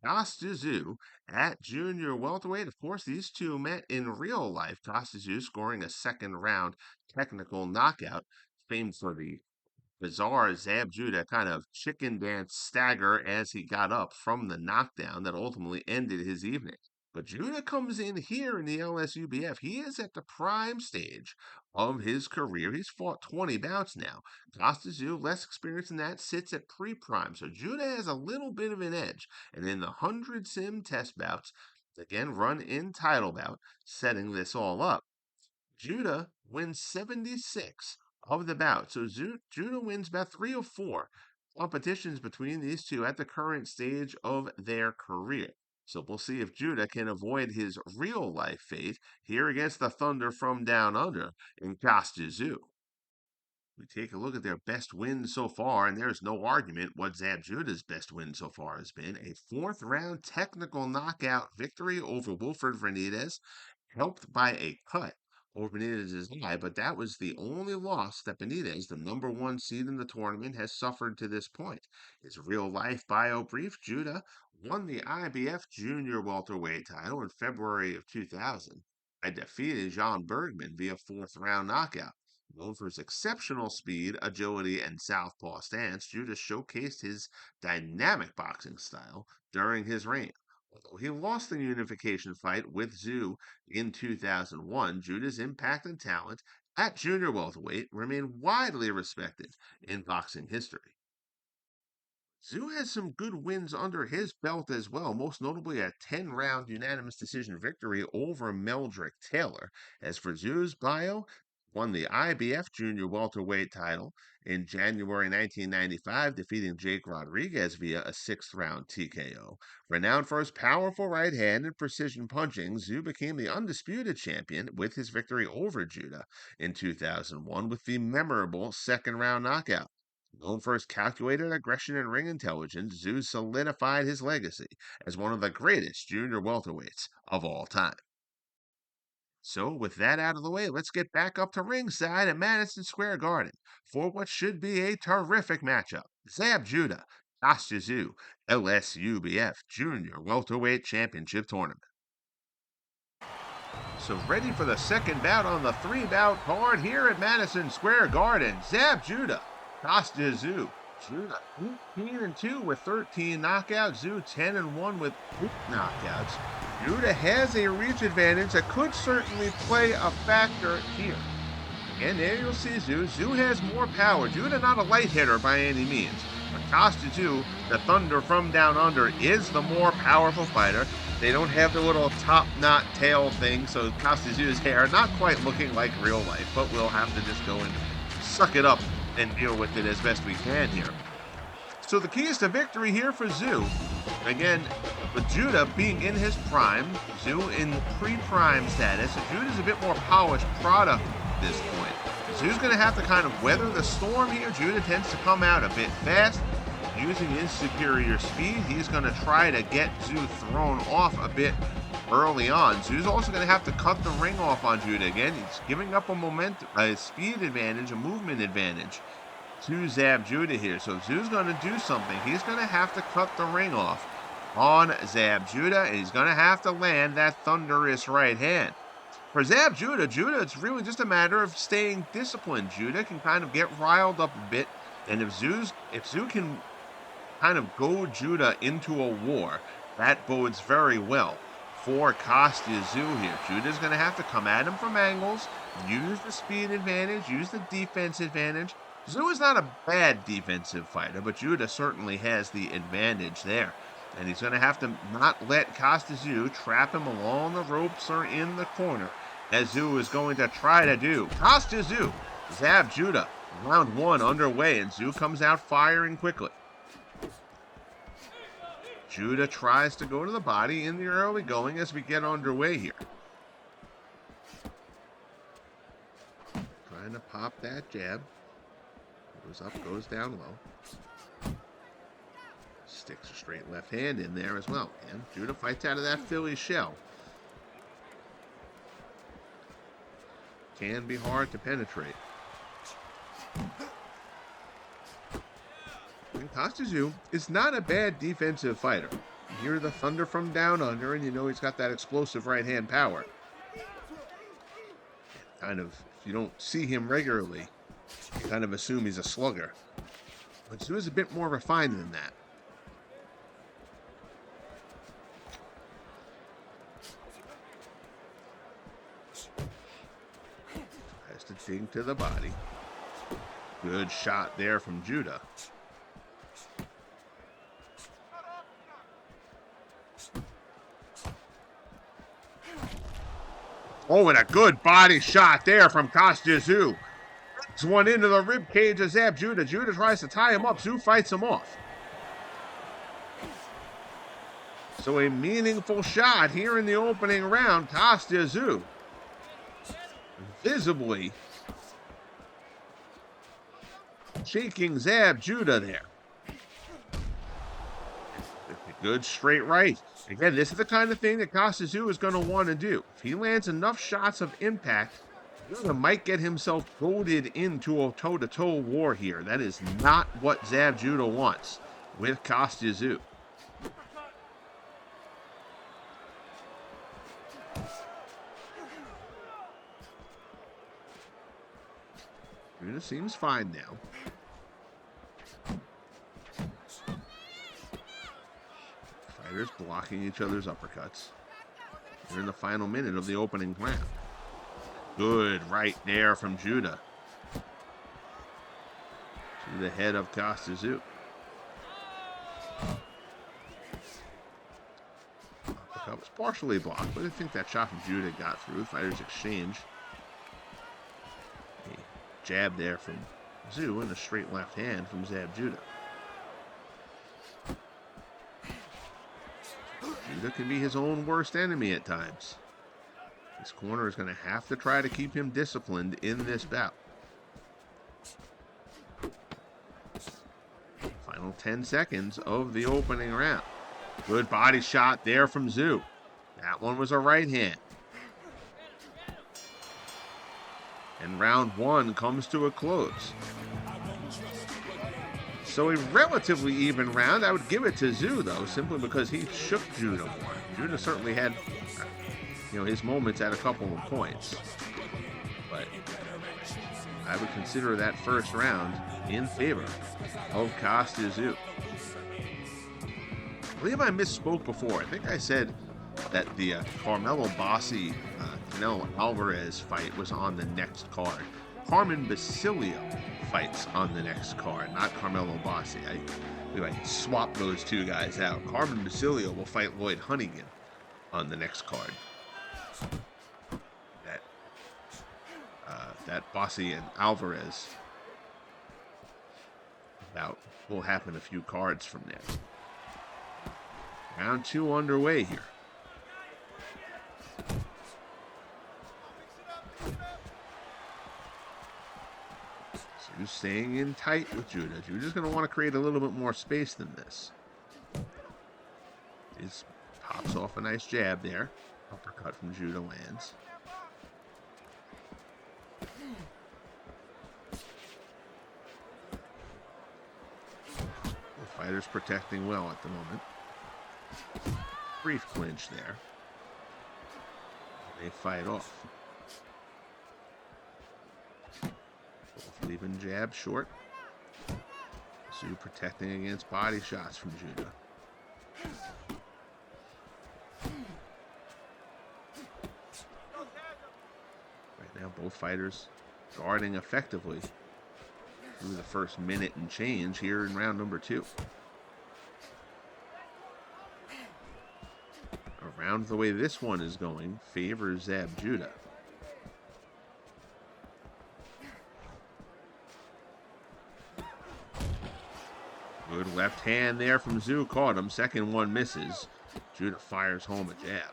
Kostya Tszyu at junior welterweight. Of course, these two met in real life. Kostya Tszyu scoring a second-round technical knockout, famed for the bizarre Zab Judah kind of chicken dance stagger as he got up from the knockdown that ultimately ended his evening. But Judah comes in here in the LSUBF. He is at the prime stage of his career. He's fought 20 bouts now. Kostya Tszyu, less experience than that, sits at pre-prime. So Judah has a little bit of an edge. And in the 100 sim test bouts, again, run in title bout, setting this all up, Judah wins 76 of the bouts. So Judah wins about 3 or 4 competitions between these two at the current stage of their career. So we'll see if Judah can avoid his real life fate here against the Thunder from Down Under in Kostya Tszyu. We take a look at their best wins so far, and there's no argument what Zab Judah's best win so far has been. A 4th round technical knockout victory over Wilfred Benitez, helped by a cut over Benitez's eye, but that was the only loss that Benitez, the number 1 seed in the tournament, has suffered to this point. His real-life bio brief, Judah won the IBF Junior Welterweight title in February of 2000. I defeated John Bergman via 4th round knockout. Known for his exceptional speed, agility, and southpaw stance, Judah showcased his dynamic boxing style during his reign. Although he lost the unification fight with Tszyu in 2001, Judah's impact and talent at junior welterweight remain widely respected in boxing history. Tszyu has some good wins under his belt as well, most notably a 10-round unanimous decision victory over Meldrick Taylor. As for Tszyu's bio, won the IBF Junior Welterweight title in January 1995, defeating Jake Rodriguez via a 6th-round TKO. Renowned for his powerful right hand and precision punching, Tszyu became the undisputed champion with his victory over Judah in 2001 with the memorable 2nd-round knockout. Known for his calculated aggression and ring intelligence, Tszyu solidified his legacy as one of the greatest junior welterweights of all time. So, with that out of the way, let's get back up to ringside at Madison Square Garden for what should be a terrific matchup. Zab Judah, Kostya Tszyu, LSUBF Junior Welterweight Championship Tournament. So ready for the second bout on the 3-bout card here at Madison Square Garden. Zab Judah, Kostya Tszyu. Judah 18-2 with 13 knockouts. Tszyu 10-1 with 8 knockouts. Judah has a reach advantage that could certainly play a factor here. And there you'll see Tszyu. Tszyu has more power. Judah not a light hitter by any means. But Kostya Tszyu, the Thunder from Down Under, is the more powerful fighter. They don't have the little top knot tail thing, so Kostya Tszyu's hair not quite looking like real life, but we'll have to just go and suck it up and deal with it as best we can here. So the keys to victory here for Tszyu, again, with Judah being in his prime, Tszyu in pre-prime status, Judah's a bit more polished product at this point. Tszyu's going to have to kind of weather the storm here. Judah tends to come out a bit fast. Using his superior speed, he's going to try to get Tszyu thrown off a bit early on. Tszyu's also going to have to cut the ring off on Judah again. He's giving up a speed advantage, a movement advantage to Zab Judah here. So if Tszyu's going to do something, he's going to have to cut the ring off on Zab Judah, and he's going to have to land that thunderous right hand. For Zab Judah, it's really just a matter of staying disciplined. Judah can kind of get riled up a bit, and if Tszyu can kind of goad Judah into a war, that bodes very well for Kostya Tszyu here. Judah's going to have to come at him from angles, use the speed advantage, use the defense advantage. Tszyu is not a bad defensive fighter, but Judah certainly has the advantage there. And he's going to have to not let Kostya Tszyu trap him along the ropes or in the corner, as Tszyu is going to try to do. Kostya Tszyu, Zab Judah, round 1 underway, and Tszyu comes out firing quickly. Judah tries to go to the body in the early going as we get underway here. Trying to pop that jab. Goes up, goes down low. Sticks a straight left hand in there as well. And Judah fights out of that Philly shell. Can be hard to penetrate. And Kostya Tszyu is not a bad defensive fighter. You hear the Thunder from Down Under, and you know he's got that explosive right-hand power. Kind of, if you don't see him regularly, you kind of assume he's a slugger. But Tszyu is a bit more refined than that. dig to the body. Good shot there from Judah. Oh, and a good body shot there from Kostya Tszyu. It's one into the rib cage of Zab Judah. Judah tries to tie him up. Tszyu fights him off. So a meaningful shot here in the opening round. Kostya Tszyu visibly shaking Zab Judah there. Good straight right. Again, this is the kind of thing that Kostya Tszyu is going to want to do. If he lands enough shots of impact, Judah might get himself goaded into a toe-to-toe war here. That is not what Zab Judah wants with Kostya Tszyu. Judah seems fine now. Fighters blocking each other's uppercuts. We're in the final minute of the opening round. Good right there from Judah to the head of Kostya Tszyu. Uppercut was partially blocked, but I think that shot from Judah got through. Fighters exchange. A jab there from Tszyu and a straight left hand from Zab Judah. Judah can be his own worst enemy at times. This corner is going to have to try to keep him disciplined in this bout. Final 10 seconds of the opening round. Good body shot there from Tszyu. That one was a right hand. And round one comes to a close. So a relatively even round. I would give it to Tszyu, though, simply because he shook Judah more. Judah certainly had, his moments at a couple of points. But I would consider that first round in favor of Kostya Tszyu. I believe I misspoke before. I think I said that the Carmelo Bassi, Canelo Alvarez fight was on the next card. Carmen Basilio fights on the next card, not Carmelo Bassi. I swapped those two guys out. Carmen Basilio will fight Lloyd Hunnigan on the next card. That Bassi and Alvarez bout will happen a few cards from there. Round two underway here. Tszyu staying in tight with Judah. Judah's going to want to create a little bit more space than this. He pops off a nice jab there. Uppercut from Judah lands. The fighter's protecting well at the moment. Brief clinch there. They fight off. Both leaving jab short. Tszyu protecting against body shots from Judah. Right now, both fighters guarding effectively through the first minute and change here in round number two. Around the way this one is going favors Zab Judah. Good left hand there from Tszyu, caught him. Second one misses. Judah fires home a jab.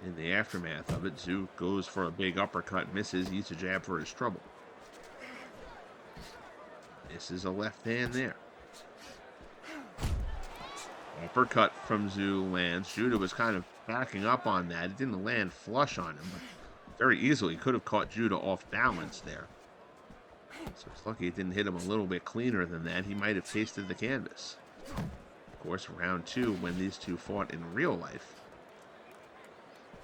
In the aftermath of it, Tszyu goes for a big uppercut, misses, eats a jab for his trouble. Misses a left hand there. Uppercut from Tszyu lands. Judah was kind of backing up on that. It didn't land flush on him, but very easily could have caught Judah off balance there. So it's lucky it didn't hit him a little bit cleaner than that. He might have tasted the canvas. Of course, round two, when these two fought in real life,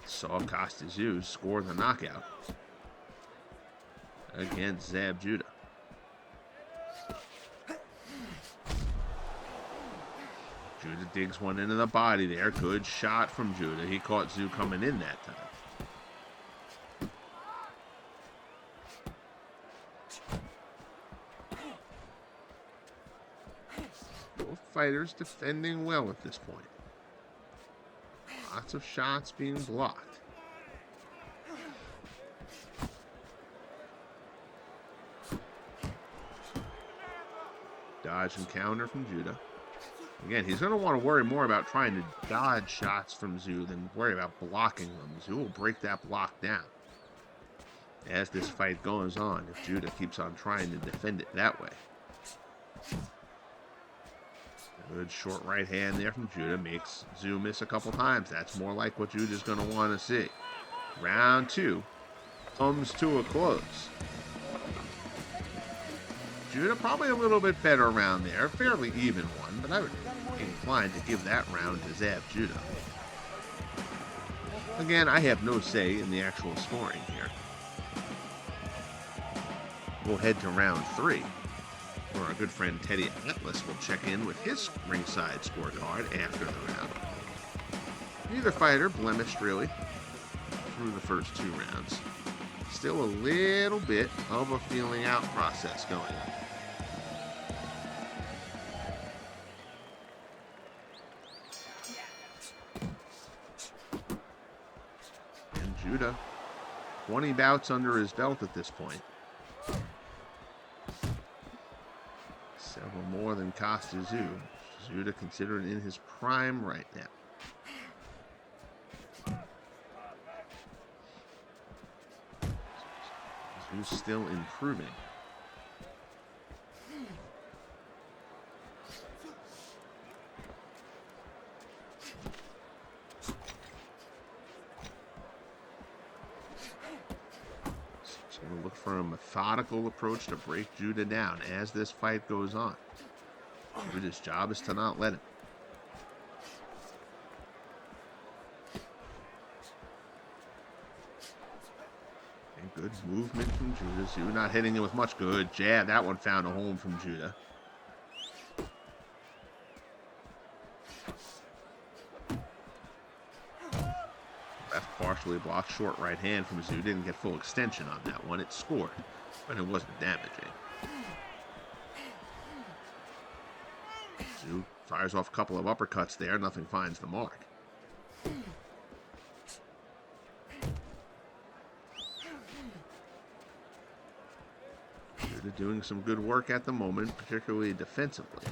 saw Kostya Tszyu score the knockout against Zab Judah. Judah digs one into the body there. Good shot from Judah. He caught Tszyu coming in that time. Both fighters defending well at this point. Lots of shots being blocked. Dodge and counter from Judah. Again, he's going to want to worry more about trying to dodge shots from Tszyu than worry about blocking them. Tszyu will break that block down as this fight goes on if Judah keeps on trying to defend it that way. Good short right hand there from Judah makes Tszyu miss a couple times. That's more like what Judah's going to want to see. Round 2 comes to a close. Judah probably a little bit better around there. Fairly even one, but I would be inclined to give that round to Zab Judah. Again, I have no say in the actual scoring here. We'll head to round 3, where our good friend Teddy Atlas will check in with his ringside scorecard after the round. Neither fighter blemished really through the first 2 rounds. Still a little bit of a feeling out process going on. And Judah, 20 bouts under his belt at this point. Several more than Kostya Tszyu. Judah considered in his prime right now. Tszyu still improving. So we'll look for a methodical approach to break Judah down as this fight goes on. Judah's job is to not let him. And good movement from Judah. Tszyu not hitting it with much. Good jab. That one found a home from Judah. Left partially blocked short right hand from Tszyu. Didn't get full extension on that one. It scored, but it wasn't damaging. Tszyu fires off a couple of uppercuts there. Nothing finds the mark. Judah doing some good work at the moment, particularly defensively.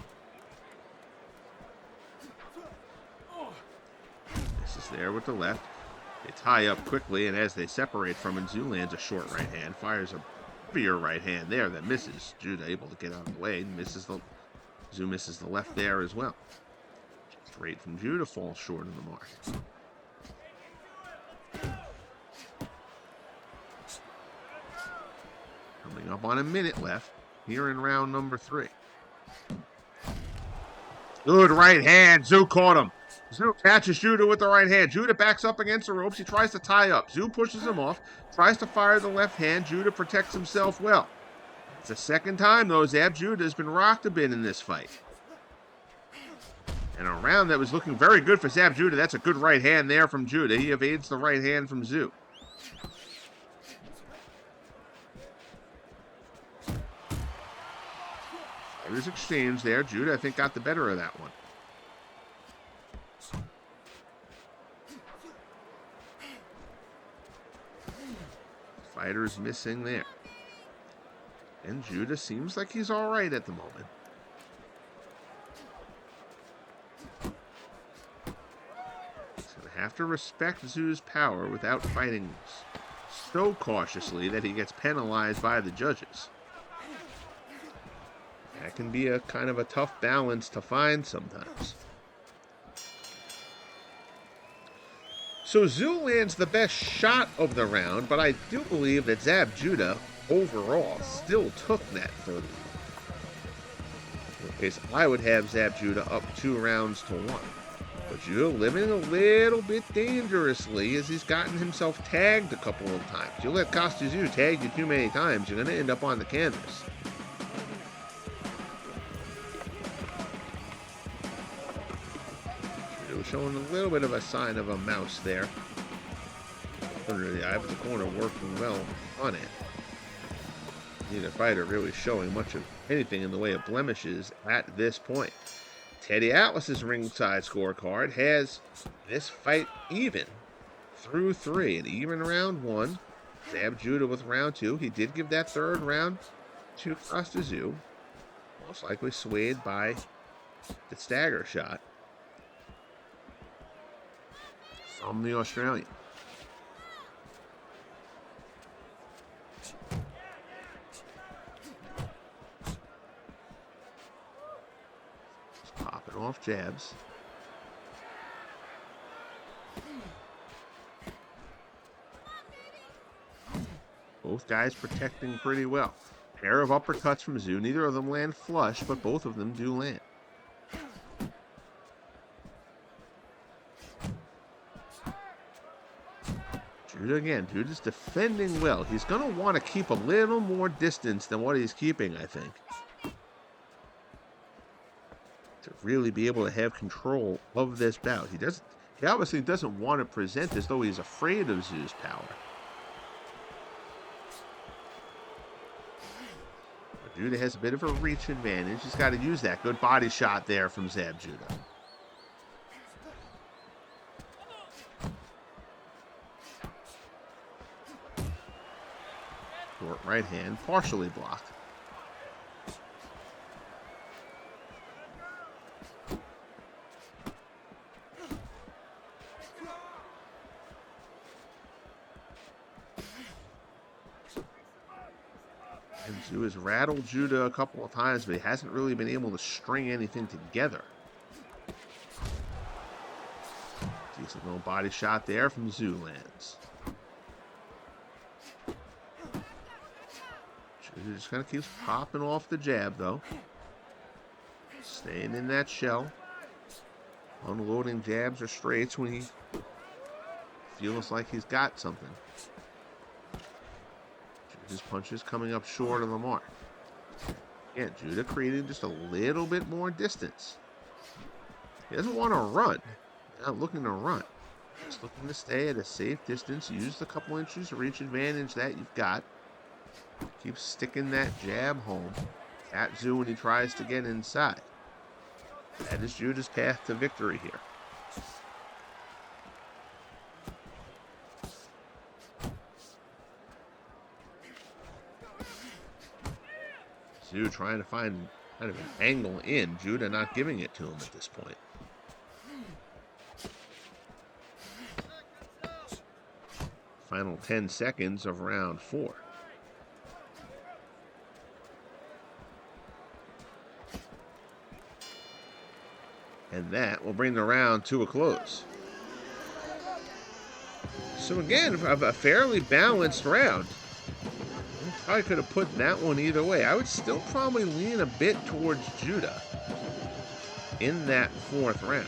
This is there with the left. They tie up quickly, and as they separate from him, Tszyu lands a short right hand, fires a heavier right hand there that misses. Judah able to get out of the way, Tszyu misses the left there as well. Straight from Judah, falls short of the mark. Coming up on a minute left here in round number 3. Good right hand. Tszyu caught him. Tszyu catches Judah with the right hand. Judah backs up against the ropes. He tries to tie up. Tszyu pushes him off. Tries to fire the left hand. Judah protects himself well. It's the second time, though, Zab Judah has been rocked a bit in this fight. And a round that was looking very good for Zab Judah. That's a good right hand there from Judah. He evades the right hand from Tszyu. Fighters exchange there. Judah, I think, got the better of that one. Fighters missing there. And Judah seems like he's all right at the moment. He's going to have to respect Tszyu's power without fighting so cautiously that he gets penalized by the judges. That can be a kind of a tough balance to find sometimes. So Tszyu lands the best shot of the round, but I do believe that Zab Judah overall still took that third. In case I would have Zab Judah up 2 rounds to 1. But Judah living a little bit dangerously as he's gotten himself tagged a couple of times. You let Kostya Tszyu tag you too many times, you're going to end up on the canvas. Showing a little bit of a sign of a mouse there. Under the eye, but the corner working well on it. Neither fighter really showing much of anything in the way of blemishes at this point. Teddy Atlas's ringside scorecard has this fight even through 3. An even round 1. Zab Judah with round 2. He did give that third round to Kostya Tszyu. Most likely swayed by the stagger shot from the Australian. Popping off jabs. Both guys protecting pretty well. Pair of uppercuts from Tszyu. Neither of them land flush, but both of them do land. Judah again. Judah's defending well. He's going to want to keep a little more distance than what he's keeping, I think, to really be able to have control of this bout. He obviously doesn't want to present as though he's afraid of Tszyu's power. But Judah has a bit of a reach advantage. He's got to use that. Good body shot there from Zab Judah. Short right hand, partially blocked. And Tszyu has rattled Judah a couple of times, but he hasn't really been able to string anything together. Decent little body shot there from Tszyu lands. Judah just kind of keeps popping off the jab, though. Staying in that shell. Unloading jabs or straights when he feels like he's got something. His punches coming up short of the mark. Again, Judah creating just a little bit more distance. He doesn't want to run. He's not looking to run. Just looking to stay at a safe distance. Use the couple inches of reach advantage that you've got. Keep sticking that jab home at Tszyu when he tries to get inside. That is Judah's path to victory here. Tszyu trying to find kind of an angle in. Judah not giving it to him at this point. Final 10 seconds of round 4. And that will bring the round to a close. So again, a fairly balanced round. Probably could have put that one either way. I would still probably lean a bit towards Judah in that 4th round.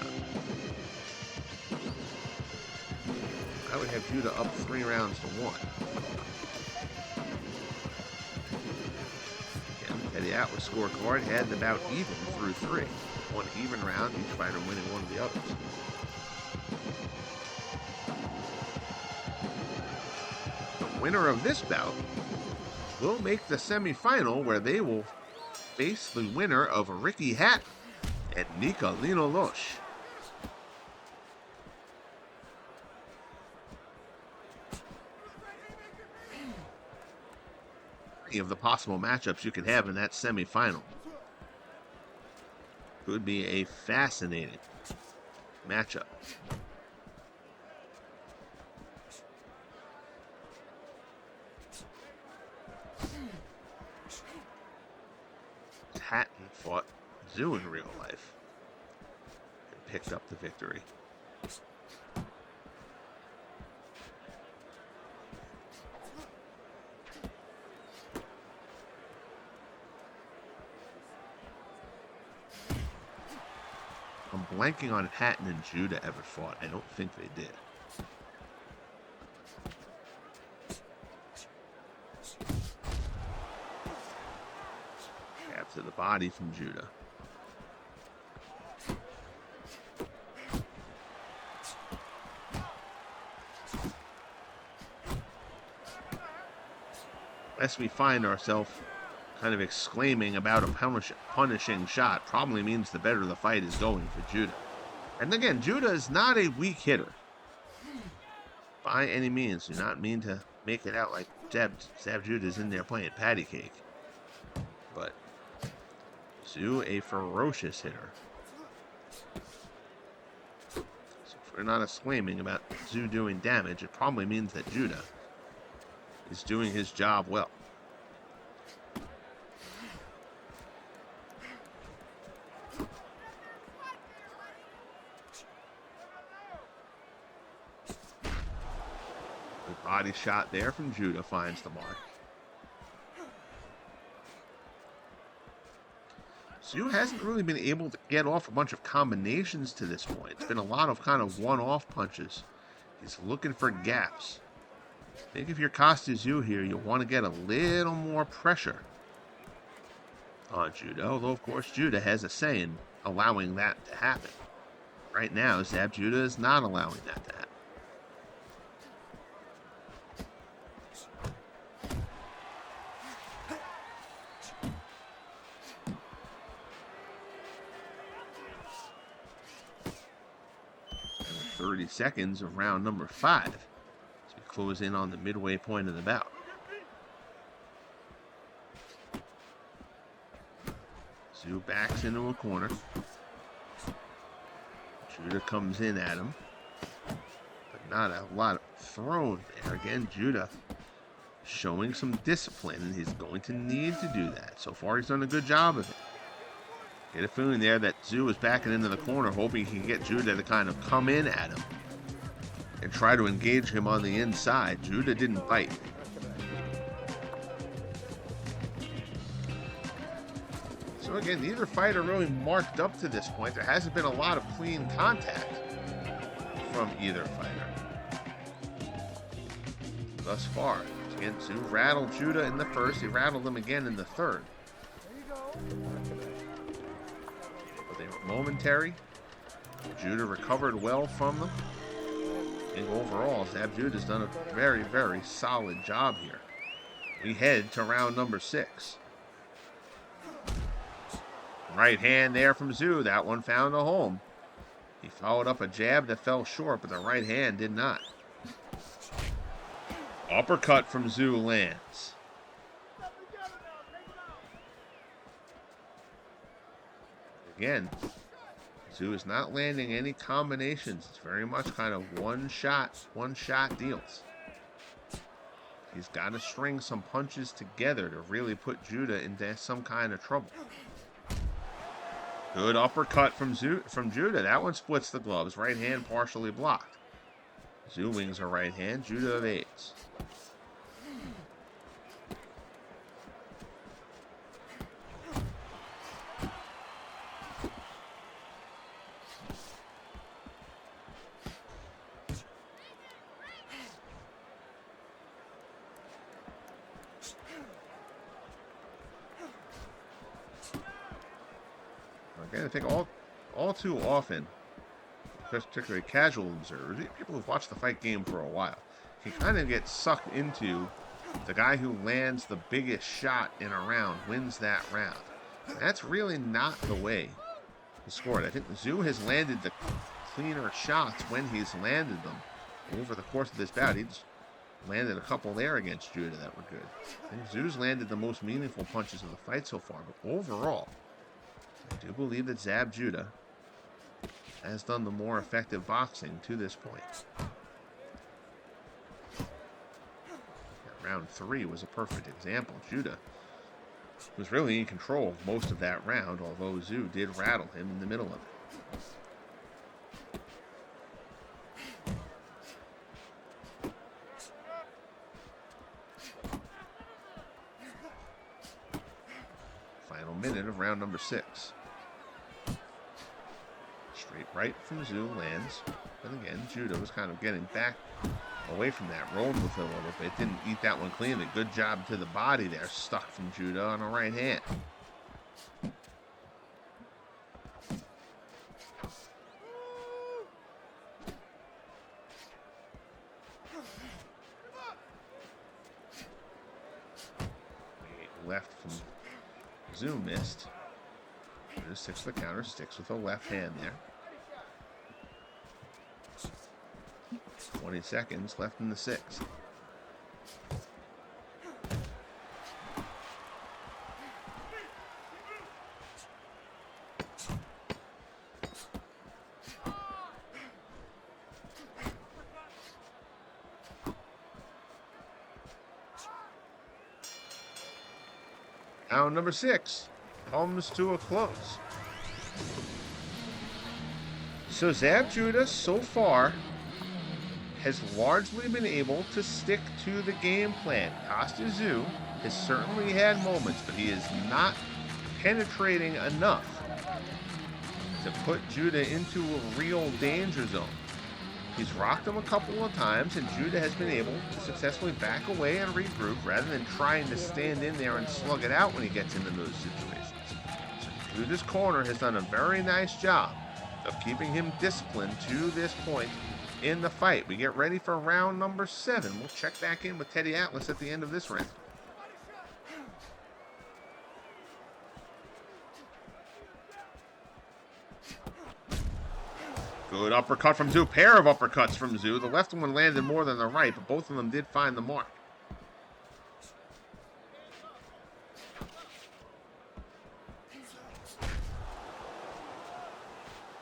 I would have Judah up 3 rounds to 1. Again, Teddy Atlas scorecard had the bout even through 3. 1 even round, each fighter winning one of the others. The winner of this bout will make the semifinal, where they will face the winner of Ricky Hatton and Nika Lino Losh. Any of the possible matchups you could have in that semifinal. Could be a fascinating matchup. Hatton fought Tszyu in real life and picked up the victory. I'm blanking on Hatton and Judah ever fought. I don't think they did. Jab to the body from Judah. Lest we find ourselves kind of exclaiming about a punishing shot probably means the better the fight is going for Judah. And again, Judah is not a weak hitter by any means. Do not mean to make it out like Zab Judah is in there playing patty cake. But Tszyu, a ferocious hitter. So if we're not exclaiming about Tszyu doing damage, it probably means that Judah is doing his job well. Good body shot there from Judah, finds the mark. Tszyu hasn't really been able to get off a bunch of combinations to this point. It's been a lot of kind of one-off punches. He's looking for gaps. I think if you're Kostya Tszyu here, you'll want to get a little more pressure on Judah. Although, of course, Judah has a say in allowing that to happen. Right now, Zab Judah is not allowing that to happen. And 30 seconds of round number 5 as we close in on the midway point of the bout. Tszyu backs into a corner. Judah comes in at him, but not a lot thrown there. Again, Judah showing some discipline, and he's going to need to do that. So far, he's done a good job of it. Get a feeling there that Tszyu is backing into the corner, hoping he can get Judah to kind of come in at him and try to engage him on the inside. Judah didn't bite. So again, neither fighter really marked up to this point. There hasn't been a lot of clean contact from either fighter thus far. Again, Tszyu rattled Judah in the first. He rattled him again in the third. But they were momentary. Judah recovered well from them. I think overall, Zab Judah has done a very, very solid job here. We head to round number 6. Right hand there from Tszyu. That one found a home. He followed up a jab that fell short, but the right hand did not. Uppercut from Tszyu lands. Again, Tszyu is not landing any combinations. It's very much kind of one shot deals. He's got to string some punches together to really put Judah into some kind of trouble. Good uppercut from Judah. That one splits the gloves. Right hand partially blocked. Tszyu wings a right hand. Judah evades. I think all too often, particularly casual observers, people who've watched the fight game for a while, can kind of get sucked into the guy who lands the biggest shot in a round wins that round. That's really not the way to score it. I think Tszyu has landed the cleaner shots when he's landed them over the course of this bout. He's landed a couple there against Judah that were good. I think Tszyu's landed the most meaningful punches of the fight so far, but overall, I do believe that Zab Judah has done the more effective boxing to this point. Round 3 was a perfect example. Judah was really in control of most of that round, although Tszyu did rattle him in the middle of it. Final minute of round number 6. Straight right from Tszyu lands. And again, Judah was kind of getting back away from that, rolled with it a little bit. Didn't eat that one cleanly. Good job to the body there. Stuck from Judah on a right hand. Left from Tszyu missed. Judah sticks with the counter, sticks with the left hand there. 20 seconds left in the sixth. Round number 6 comes to a close. So Zab Judah so far has largely been able to stick to the game plan. Kostya Tszyu has certainly had moments, but he is not penetrating enough to put Judah into a real danger zone. He's rocked him a couple of times, and Judah has been able to successfully back away and regroup rather than trying to stand in there and slug it out when he gets into those situations. So Judah's corner has done a very nice job of keeping him disciplined to this point in the fight. We get ready for round number 7. We'll check back in with Teddy Atlas at the end of this round. Good uppercut from Tszyu. Pair of uppercuts from Tszyu. The left one landed more than the right, but both of them did find the mark.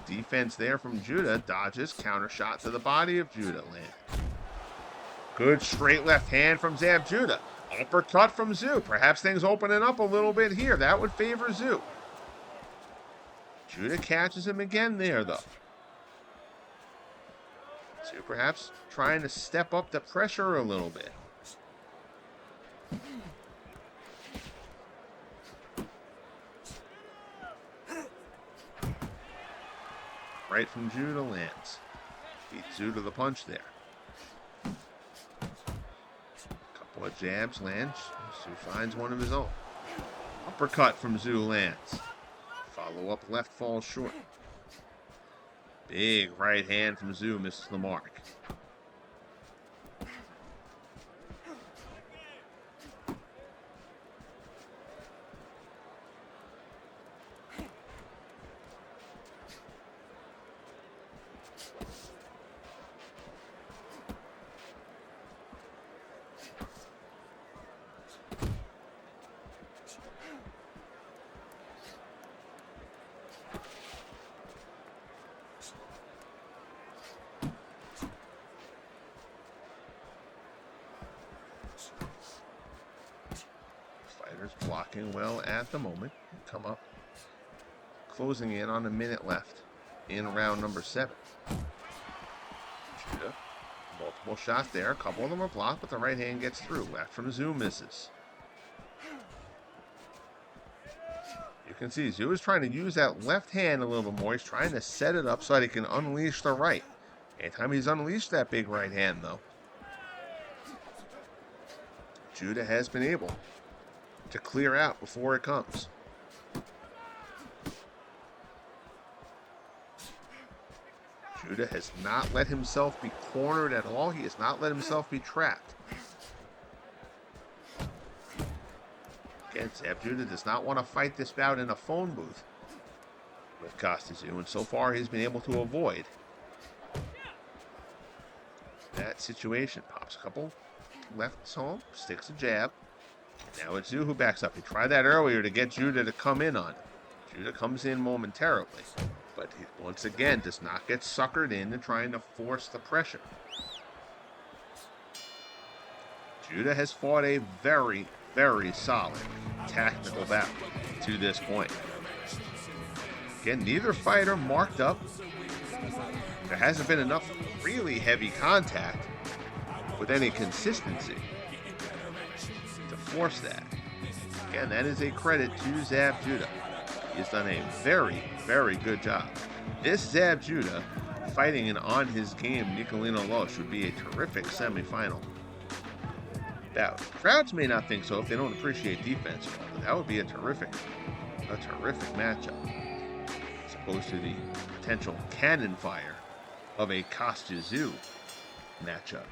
Defense there from Judah. Dodges. Counter shot to the body of Judah. Land. Good straight left hand from Zab Judah. Uppercut from Tszyu. Perhaps things opening up a little bit here. That would favor Tszyu. Judah catches him again there, though. Tszyu perhaps trying to step up the pressure a little bit. Right from Judah lands. Beat Tszyu to the punch there. Couple of jabs lands. Tszyu finds one of his own. Uppercut from Tszyu lands. Follow up left falls short. Big right hand from Tszyu misses the mark. Blocking well at the moment. Come up. Closing in on a minute left in round number 7. Judah. Multiple shots there. A couple of them are blocked, but the right hand gets through. Left from Tszyu misses. You can see Tszyu is trying to use that left hand a little bit more. He's trying to set it up so that he can unleash the right. Anytime he's unleashed that big right hand, though, Judah has been able to clear out before it comes. Judah has not let himself be cornered at all. He has not let himself be trapped. Again, Zab Judah does not want to fight this bout in a phone booth with Kostya Tszyu, and so far he's been able to avoid that situation. Pops a couple lefts home, sticks a jab. Now it's Tszyu who backs up. He tried that earlier to get Judah to come in on him. Judah comes in momentarily, but he once again does not get suckered into trying to force the pressure. Judah has fought a very, very solid tactical bout to this point. Again, neither fighter marked up. There hasn't been enough really heavy contact with any consistency to force that. Again, that is a credit to Zab Judah. He has done a very, very good job. This Zab Judah fighting an on his game Nicolino Losh would be a terrific semifinal bout. Crowds may not think so if they don't appreciate defense, but that would be a terrific matchup, as opposed to the potential cannon fire of a Kostya Tszyu matchup.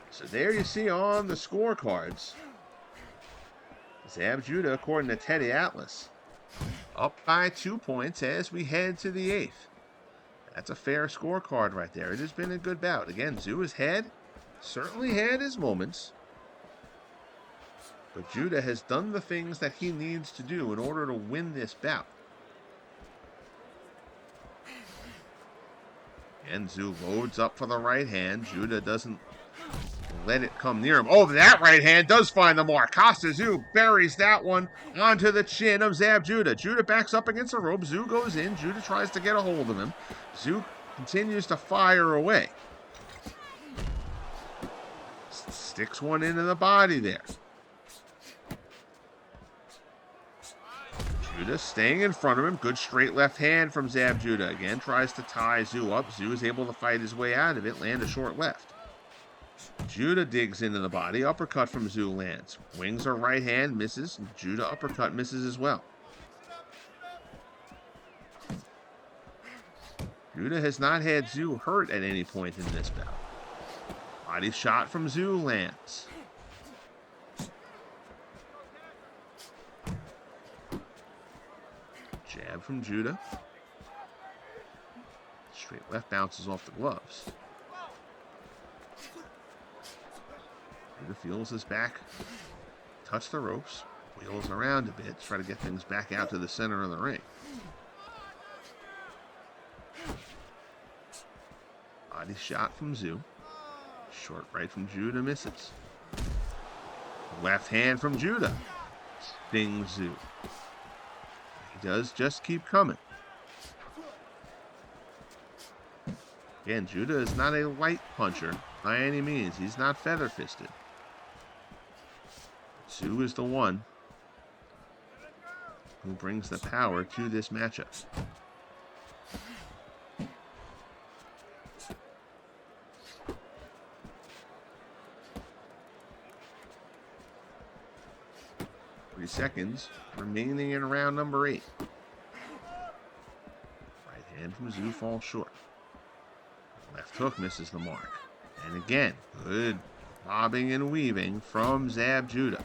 So there you see on the scorecards, Zab Judah, according to Teddy Atlas, Up by 2 points as we head to the 8th. That's a fair scorecard right there. It has been a good bout. Again, Tszyu has certainly had his moments. But Judah has done the things that he needs to do in order to win this bout. And Tszyu loads up for the right hand. Judah doesn't let it come near him. Oh, that right hand does find the mark. Kostya Tszyu buries that one onto the chin of Zab Judah. Judah backs up against the rope. Tszyu goes in. Judah tries to get a hold of him. Tszyu continues to fire away. Sticks one into the body there. Judah staying in front of him. Good straight left hand from Zab Judah. Again, tries to tie Tszyu up. Tszyu is able to fight his way out of it. Land a short left. Judah digs into the body. Uppercut from Tszyu lands. Wings her right hand. Misses. Judah uppercut misses as well. Judah has not had Tszyu hurt at any point in this bout. Body shot from Tszyu lands. Jab from Judah. Straight left bounces off the gloves. Judah feels his back touch the ropes, wheels around a bit to try to get things back out to the center of the ring. Body shot from Tszyu. Short right from Judah misses. Left hand from Judah. Stings Tszyu. He does just keep coming. Again, Judah is not a light puncher by any means. He's not feather-fisted. Tszyu is the one who brings the power to this matchup. Seconds remaining in round number 8. Right hand from Tszyu falls short. Left hook misses the mark. And again, good bobbing and weaving from Zab Judah.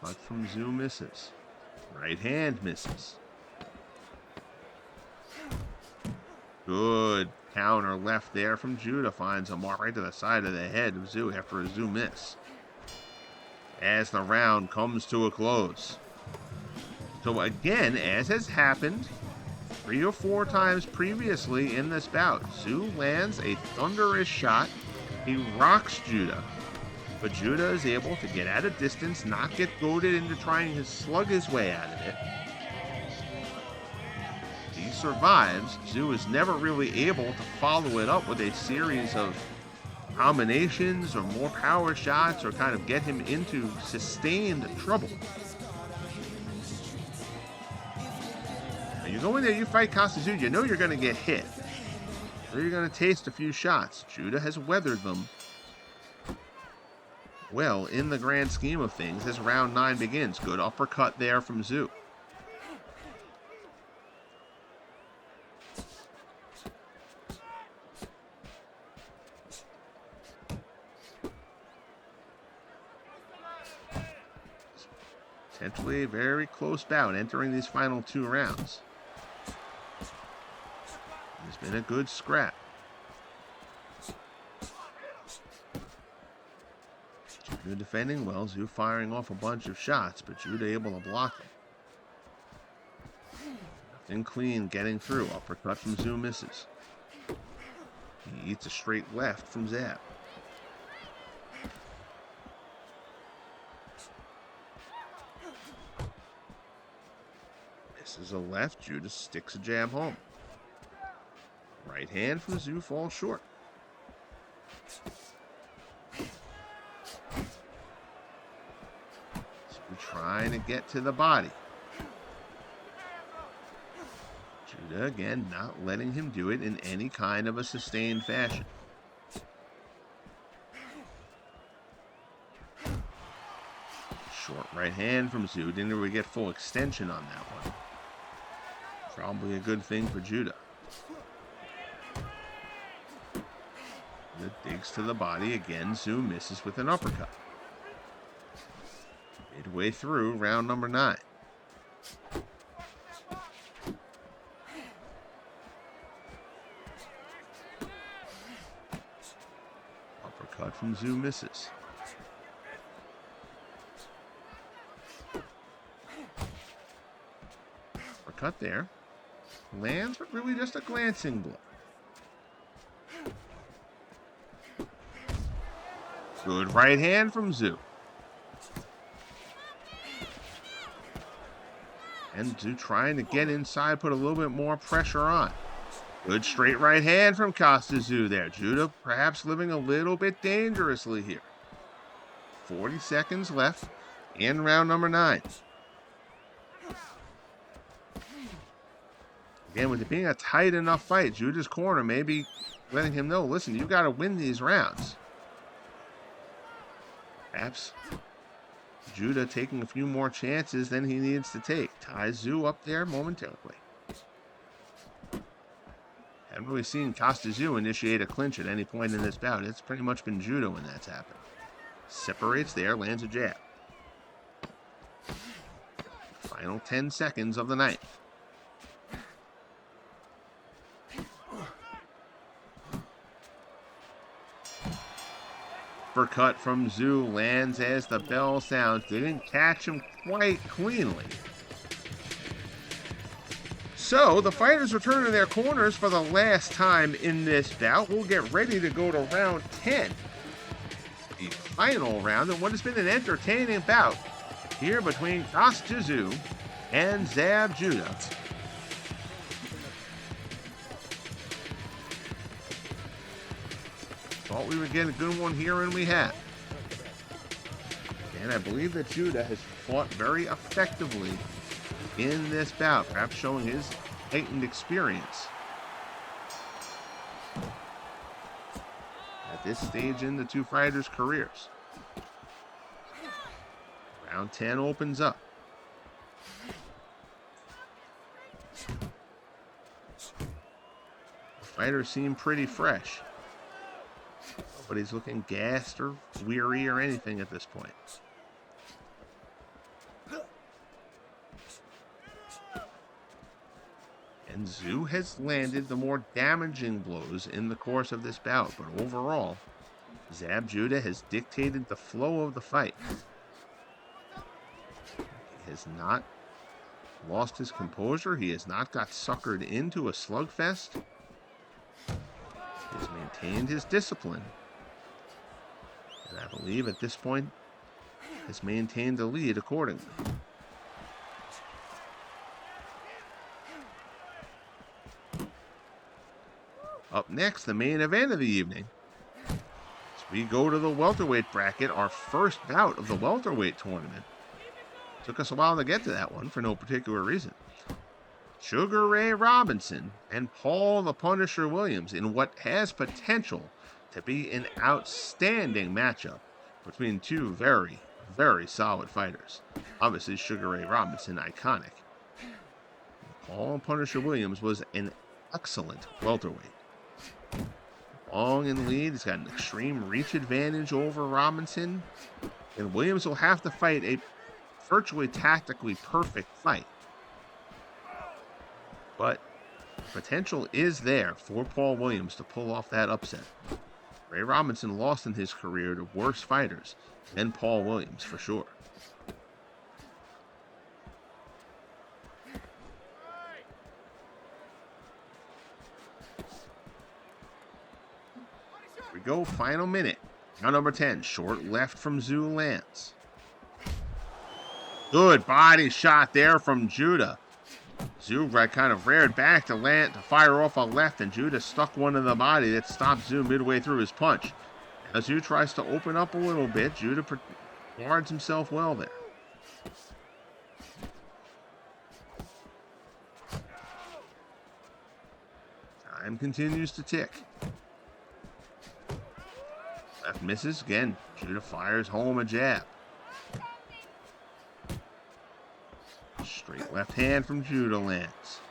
But from Tszyu misses. Right hand misses. Good counter left there from Judah. Finds a mark right to the side of the head of Tszyu after a Tszyu miss. As the round comes to a close. So again, as has happened 3 or 4 times previously in this bout, Tszyu lands a thunderous shot. He rocks Judah. But Judah is able to get at a distance, not get goaded into trying to slug his way out of it. Survives. Tszyu is never really able to follow it up with a series of combinations or more power shots or kind of get him into sustained trouble. Now you go in there, you fight Kostya Tszyu, you know you're going to get hit. Or you're going to taste a few shots. Judah has weathered them well in the grand scheme of things as round 9 begins. Good uppercut there from Tszyu. Potentially a very close bout entering these final 2 rounds. It's been a good scrap. Judah defending well. Tszyu firing off a bunch of shots, but Judah able to block them. Nothing clean getting through. Uppercut from Tszyu misses. He eats a straight left from Zab. Misses a left. Judah sticks a jab home. Right hand from Tszyu falls short. Tszyu trying to get to the body. Judah again not letting him do it in any kind of a sustained fashion. Short right hand from Tszyu. Didn't really get full extension on that one. Probably a good thing for Judah. legs to the body. Again, Tszyu misses with an uppercut. Midway through round number 9. Uppercut from Tszyu misses. Uppercut there. Lands, but really just a glancing blow. Good right hand from Tszyu. And Tszyu trying to get inside, put a little bit more pressure on. Good straight right hand from Kostya Tszyu there. Judah perhaps living a little bit dangerously here. 40 seconds left in round number 9. Again, with it being a tight enough fight, Judah's corner may be letting him know, listen, you got to win these rounds. Perhaps Judah taking a few more chances than he needs to take. Ties Tszyu up there momentarily. Haven't really seen Kostya Tszyu initiate a clinch at any point in this bout. It's pretty much been Judah when that's happened. Separates there, lands a jab. Final 10 seconds of the ninth. Uppercut from Tszyu lands as the bell sounds. Didn't catch him quite cleanly. So the fighters return to their corners for the last time in this bout. We'll get ready to go to round 10. The final round of what has been an entertaining bout here between Kostya Tszyu and Zab Judah. Thought we would get a good one here, and we have. And I believe that Judah has fought very effectively in this bout, perhaps showing his heightened experience at this stage in the two fighters' careers. Round 10 opens up. The fighters seem pretty fresh. Nobody's looking gassed or weary or anything at this point. And Tszyu has landed the more damaging blows in the course of this bout, but overall, Zab Judah has dictated the flow of the fight. He has not lost his composure. He has not got suckered into a slugfest. He has maintained his discipline. And I believe at this point has maintained the lead accordingly. Up next, the main event of the evening. As we go to the welterweight bracket, our first bout of the welterweight tournament. Took us a while to get to that one for no particular reason. Sugar Ray Robinson and Paul the Punisher Williams in what has potential to be an outstanding matchup between two very, very solid fighters. Obviously, Sugar Ray Robinson, iconic. Paul Punisher Williams was an excellent welterweight. Long in lead, he's got an extreme reach advantage over Robinson, and Williams will have to fight a virtually tactically perfect fight. But potential is there for Paul Williams to pull off that upset. Ray Robinson lost in his career to worse fighters than Paul Williams, for sure. Here we go, final minute. Now number 10, short left from Tszyu lands. Good body shot there from Judah. Tszyu kind of reared back to fire off a left, and Judah stuck one in the body that stopped Tszyu midway through his punch. As Tszyu tries to open up a little bit, Judah guards himself well there. Time continues to tick. Left misses again. Judah fires home a jab. Straight left hand from Judah lands.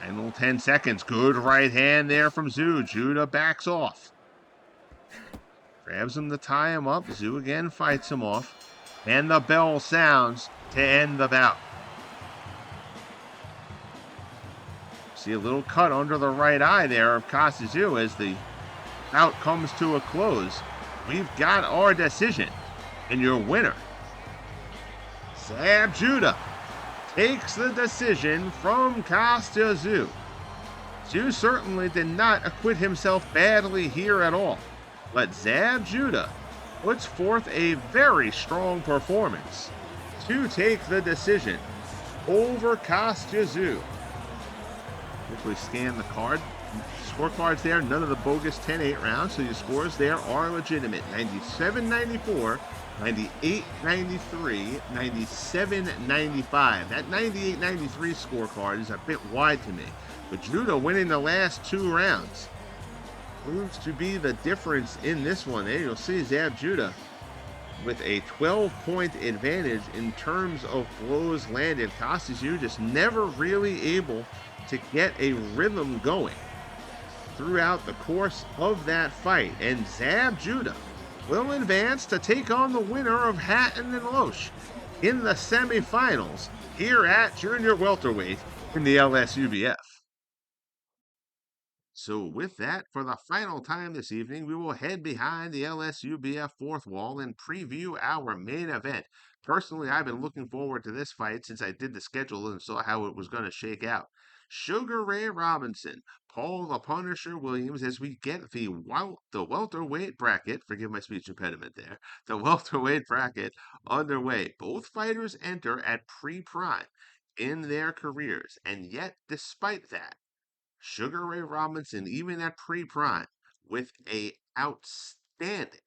Final 10 seconds. Good right hand there from Tszyu. Judah backs off. Grabs him to tie him up. Tszyu again fights him off. And the bell sounds to end the bout. See a little cut under the right eye there of Kostya Tszyu as the bout comes to a close. We've got our decision. And your winner, Zab Judah, takes the decision from Kostya Tszyu. Tszyu certainly did not acquit himself badly here at all, but Zab Judah puts forth a very strong performance to take the decision over Kostya Tszyu. Quickly scan the card. Scorecards there, none of the bogus 10-8 rounds, so your scores there are legitimate. 97-94, 98-93, 97-95. That 98-93 scorecard is a bit wide to me, but Judah winning the last 2 rounds proves to be the difference in this one. There you'll see Zab Judah with a 12-point advantage in terms of blows landed. Kostya Tszyu just never really able to get a rhythm going throughout the course of that fight. And Zab Judah will advance to take on the winner of Hatton and Loesch in the semifinals here at Junior Welterweight in the LSUBF. So with that, for the final time this evening, we will head behind the LSUBF fourth wall and preview our main event. Personally, I've been looking forward to this fight since I did the schedule and saw how it was going to shake out. Sugar Ray Robinson, Paul the Punisher Williams, as we get the welterweight bracket, forgive my speech impediment there, the welterweight bracket underway. Both fighters enter at pre-prime in their careers, and yet despite that, Sugar Ray Robinson, even at pre-prime, with a outstanding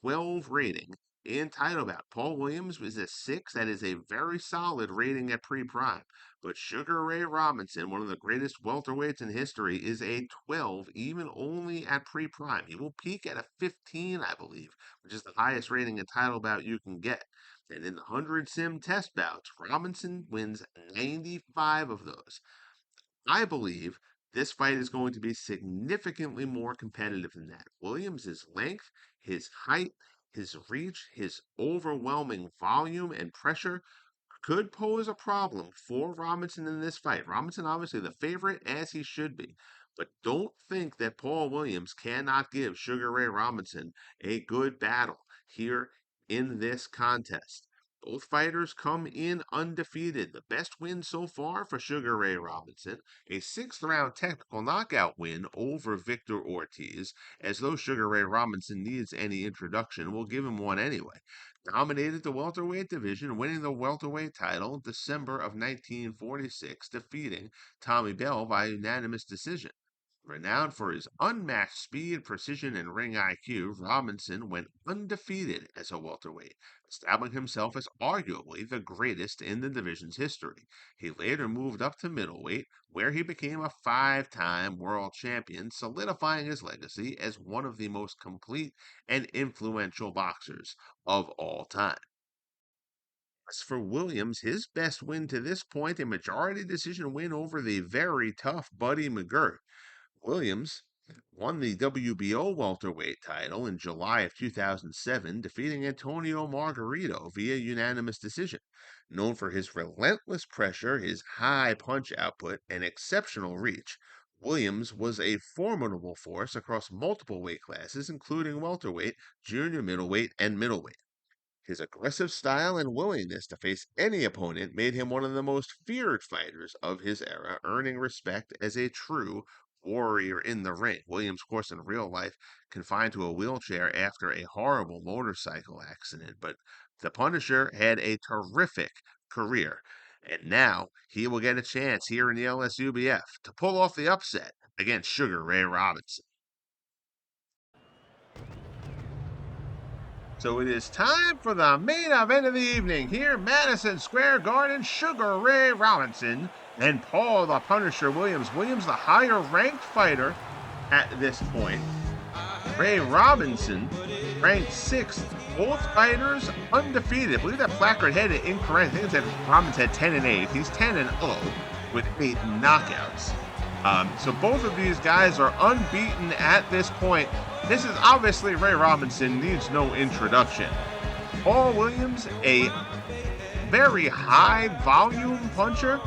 12 rating in title bout. Paul Williams was a 6. That is a very solid rating at pre-prime. But Sugar Ray Robinson, one of the greatest welterweights in history, is a 12, even only at pre-prime. He will peak at a 15, I believe, which is the highest rating in title bout you can get. And in the 100 sim test bouts, Robinson wins 95 of those. I believe this fight is going to be significantly more competitive than that. Williams' length, his height, his reach, his overwhelming volume and pressure could pose a problem for Robinson in this fight. Robinson obviously the favorite, as he should be. But don't think that Paul Williams cannot give Sugar Ray Robinson a good battle here in this contest. Both fighters come in undefeated. The best win so far for Sugar Ray Robinson, a 6th-round technical knockout win over Victor Ortiz. As though Sugar Ray Robinson needs any introduction, we'll give him one anyway. Dominated the welterweight division, winning the welterweight title December of 1946, defeating Tommy Bell by unanimous decision. Renowned for his unmatched speed, precision, and ring IQ, Robinson went undefeated as a welterweight, establishing himself as arguably the greatest in the division's history. He later moved up to middleweight, where he became a 5-time world champion, solidifying his legacy as one of the most complete and influential boxers of all time. As for Williams, his best win to this point, a majority decision win over the very tough Buddy McGirt. Williams won the WBO welterweight title in July of 2007, defeating Antonio Margarito via unanimous decision. Known for his relentless pressure, his high punch output, and exceptional reach, Williams was a formidable force across multiple weight classes, including welterweight, junior middleweight, and middleweight. His aggressive style and willingness to face any opponent made him one of the most feared fighters of his era, earning respect as a true warrior in the ring. Williams, of course, in real life, confined to a wheelchair after a horrible motorcycle accident, but the Punisher had a terrific career, and now he will get a chance here in the LSUBF to pull off the upset against Sugar Ray Robinson. So it is time for the main event of the evening here in Madison Square Garden. Sugar Ray Robinson and Paul the Punisher Williams. Williams, the higher-ranked fighter at this point. Ray Robinson ranked 6th. Both fighters undefeated. I believe that placard had it incorrect. I think it said Robinson had 10-8. He's 10-0 with 8 knockouts. So both of these guys are unbeaten at this point. This is obviously Ray Robinson, needs no introduction. Paul Williams, a very high volume puncher.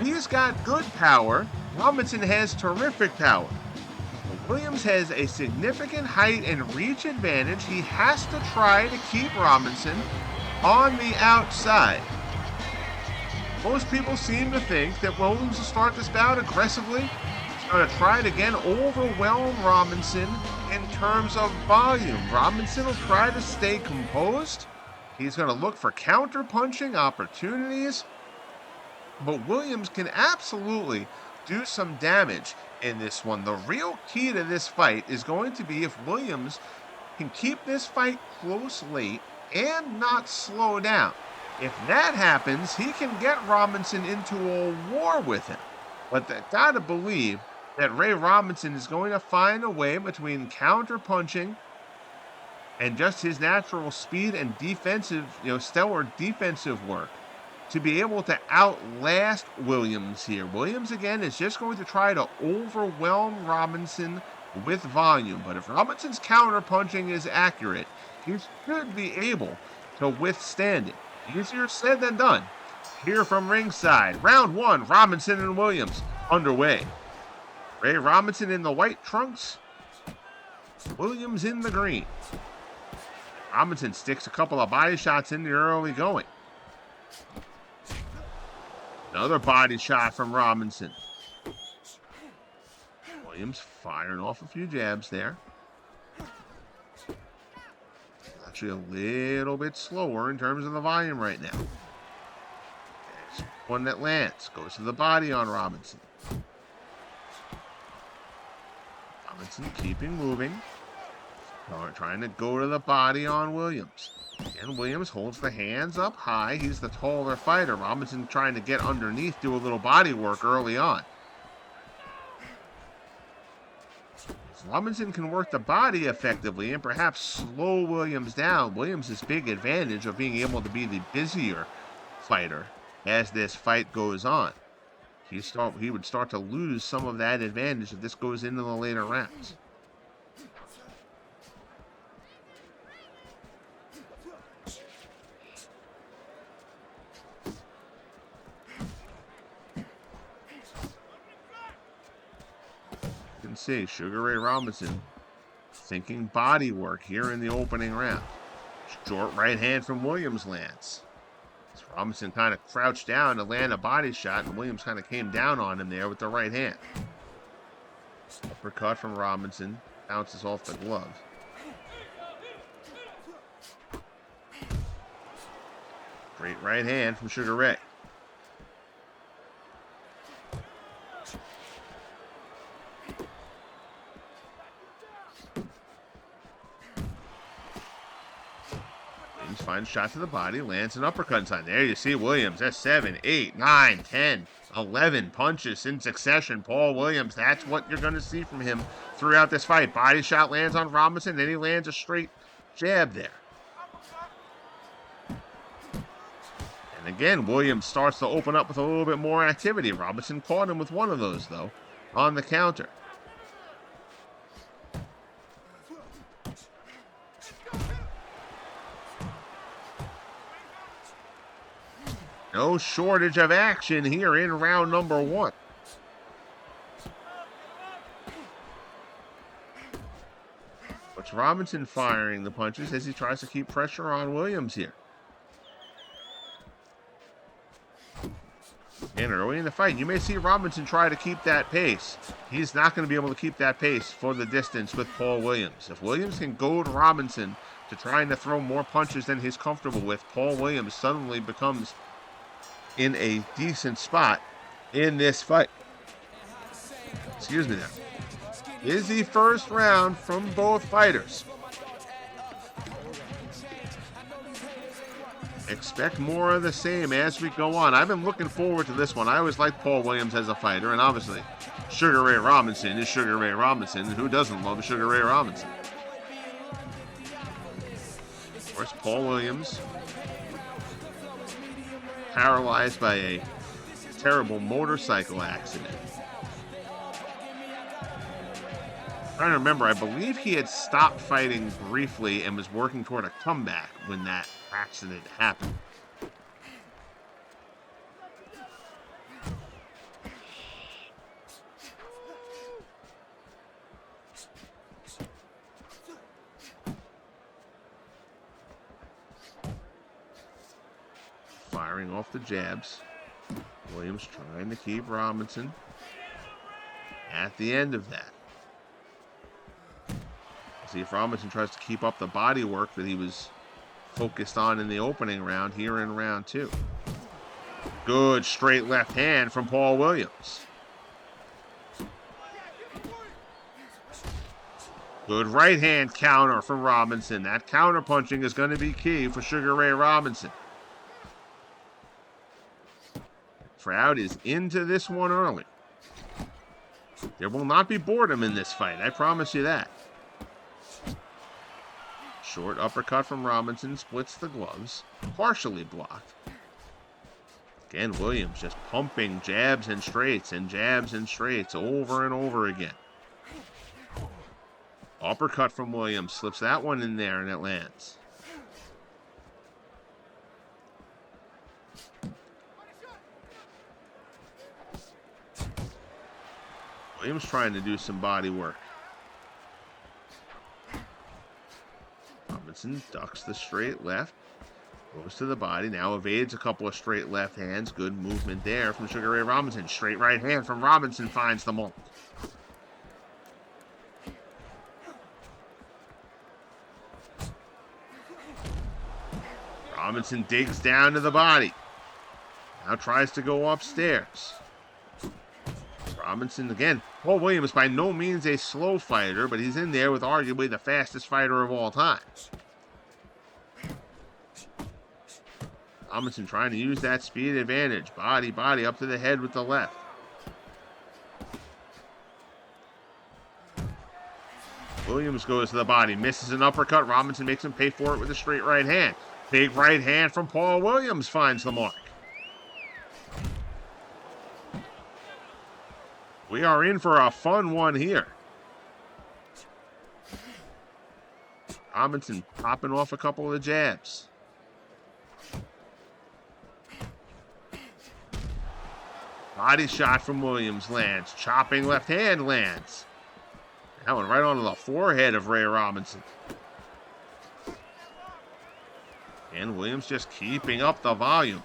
He's got good power. Robinson has terrific power. Williams has a significant height and reach advantage. He has to try to keep Robinson on the outside. Most people seem to think that Williams will start this bout aggressively. He's going to try to again overwhelm Robinson in terms of volume. Robinson will try to stay composed. He's going to look for counter-punching opportunities. But Williams can absolutely do some damage in this one. The real key to this fight is going to be if Williams can keep this fight close late and not slow down. If that happens, he can get Robinson into a war with him. But they gotta believe that Ray Robinson is going to find a way between counter-punching and just his natural speed and defensive, stellar defensive work to be able to outlast Williams here. Williams, again, is just going to try to overwhelm Robinson with volume. But if Robinson's counter-punching is accurate, he should be able to withstand it. Easier said than done. Here from ringside, round one, Robinson and Williams underway. Ray Robinson in the white trunks, Williams in the green. Robinson sticks a couple of body shots in the early going. Another body shot from Robinson. Williams firing off a few jabs there. Actually a little bit slower in terms of the volume right now. There's one that lands. Goes to the body on Robinson. Robinson keeping moving. Trying to go to the body on Williams. And Williams holds the hands up high. He's the taller fighter. Robinson trying to get underneath, do a little body work early on. Robinson can work the body effectively and perhaps slow Williams down. Williams' big advantage of being able to be the busier fighter as this fight goes on. He would start to lose some of that advantage if this goes into the later rounds. See Sugar Ray Robinson thinking body work here in the opening round. Short right hand from Williams lands. As Robinson kind of crouched down to land a body shot, and Williams kind of came down on him there with the right hand. Uppercut from Robinson, bounces off the glove. Great right hand from Sugar Ray. Finds shot to the body, lands an uppercut inside. There you see Williams. That's 7, 8, 9, 10, 11 punches in succession. Paul Williams, that's what you're going to see from him throughout this fight. Body shot lands on Robinson, then he lands a straight jab there. And again, Williams starts to open up with a little bit more activity. Robinson caught him with one of those, though, on the counter. No shortage of action here in round number one. Watch Robinson firing the punches as he tries to keep pressure on Williams here. And early in the fight, you may see Robinson try to keep that pace. He's not going to be able to keep that pace for the distance with Paul Williams. If Williams can goad Robinson to trying to throw more punches than he's comfortable with, Paul Williams suddenly becomes in a decent spot in this fight. Excuse me now. Is the first round from both fighters. Expect more of the same as we go on. I've been looking forward to this one. I always liked Paul Williams as a fighter, and obviously Sugar Ray Robinson is Sugar Ray Robinson. Who doesn't love Sugar Ray Robinson? Of course, Paul Williams, paralyzed by a terrible motorcycle accident. trying to remember, I believe he had stopped fighting briefly and was working toward a comeback when that accident happened. Firing off the jabs. Williams trying to keep Robinson at the end of that. See if Robinson tries to keep up the body work that he was focused on in the opening round here in round 2. Good straight left hand from Paul Williams. Good right hand counter from Robinson. That counter punching is going to be key for Sugar Ray Robinson. Crowd is into this one early. There will not be boredom in this fight, I promise you that. Short uppercut from Robinson splits the gloves, partially blocked. Again, Williams just pumping jabs and straights over and over again. Uppercut from Williams, slips that one in there and it lands. Williams trying to do some body work. Robinson ducks the straight left. Goes to the body. Now evades a couple of straight left hands. Good movement there from Sugar Ray Robinson. Straight right hand from Robinson finds the mark. Robinson digs down to the body. Now tries to go upstairs. Robinson again. Paul Williams by no means a slow fighter, but he's in there with arguably the fastest fighter of all time. Robinson trying to use that speed advantage. Body up to the head with the left. Williams goes to the body, misses an uppercut. Robinson makes him pay for it with a straight right hand. Big right hand from Paul Williams finds the mark. We are in for a fun one here. Robinson popping off a couple of the jabs. Body shot from Williams lands. Chopping left hand lands. That one right onto the forehead of Ray Robinson. And Williams just keeping up the volume.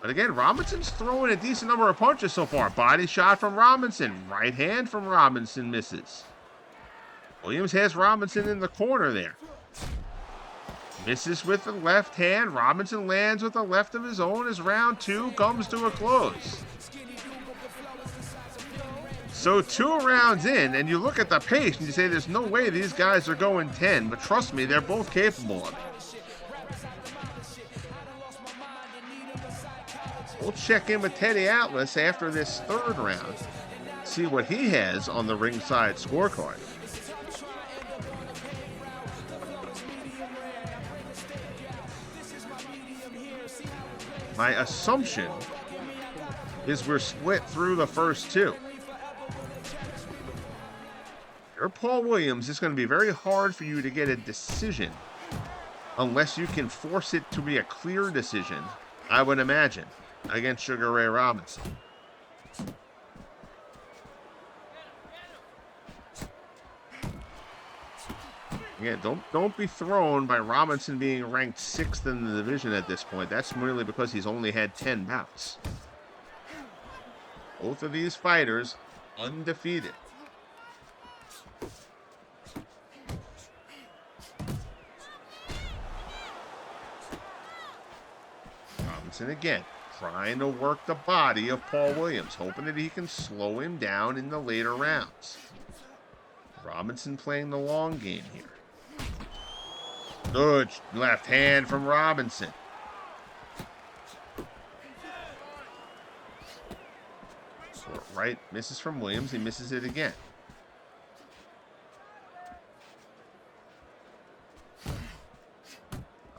But again, Robinson's throwing a decent number of punches so far. Body shot from Robinson. Right hand from Robinson misses. Williams has Robinson in the corner there. Misses with the left hand. Robinson lands with the left of his own as round 2 comes to a close. So 2 rounds in, and you look at the pace and you say there's no way these guys are going 10, but trust me, they're both capable of it. We'll check in with Teddy Atlas after this 3rd round, see what he has on the ringside scorecard. My assumption is we're split through the first 2. You're Paul Williams. It's going to be very hard for you to get a decision unless you can force it to be a clear decision, I would imagine, against Sugar Ray Robinson. Yeah, don't be thrown by Robinson being ranked 6th in the division at this point. That's merely because he's only had 10 bouts. Both of these fighters undefeated. Robinson again, trying to work the body of Paul Williams, hoping that he can slow him down in the later rounds. Robinson playing the long game here. Good left hand from Robinson. Short right misses from Williams. He misses it again.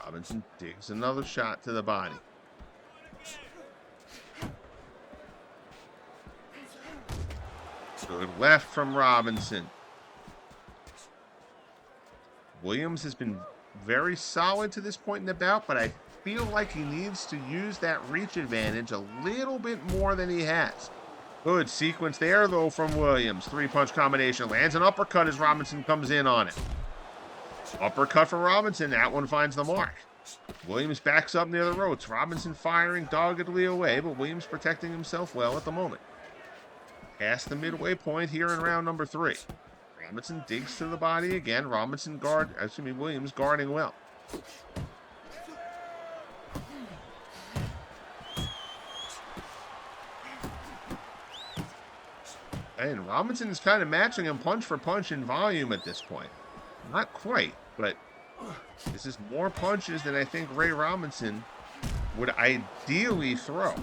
Robinson digs another shot to the body. Good left from Robinson. Williams has been very solid to this point in the bout, but I feel like he needs to use that reach advantage a little bit more than he has. Good sequence there, though, from Williams. Three-punch combination. Lands an uppercut as Robinson comes in on it. Uppercut from Robinson. That one finds the mark. Williams backs up near the ropes. Robinson firing doggedly away, but Williams protecting himself well at the moment. Past the midway point here in round number 3. Robinson digs to the body again. Williams guarding well. And Robinson is kind of matching him punch for punch in volume at this point. Not quite, but this is more punches than I think Ray Robinson would ideally throw.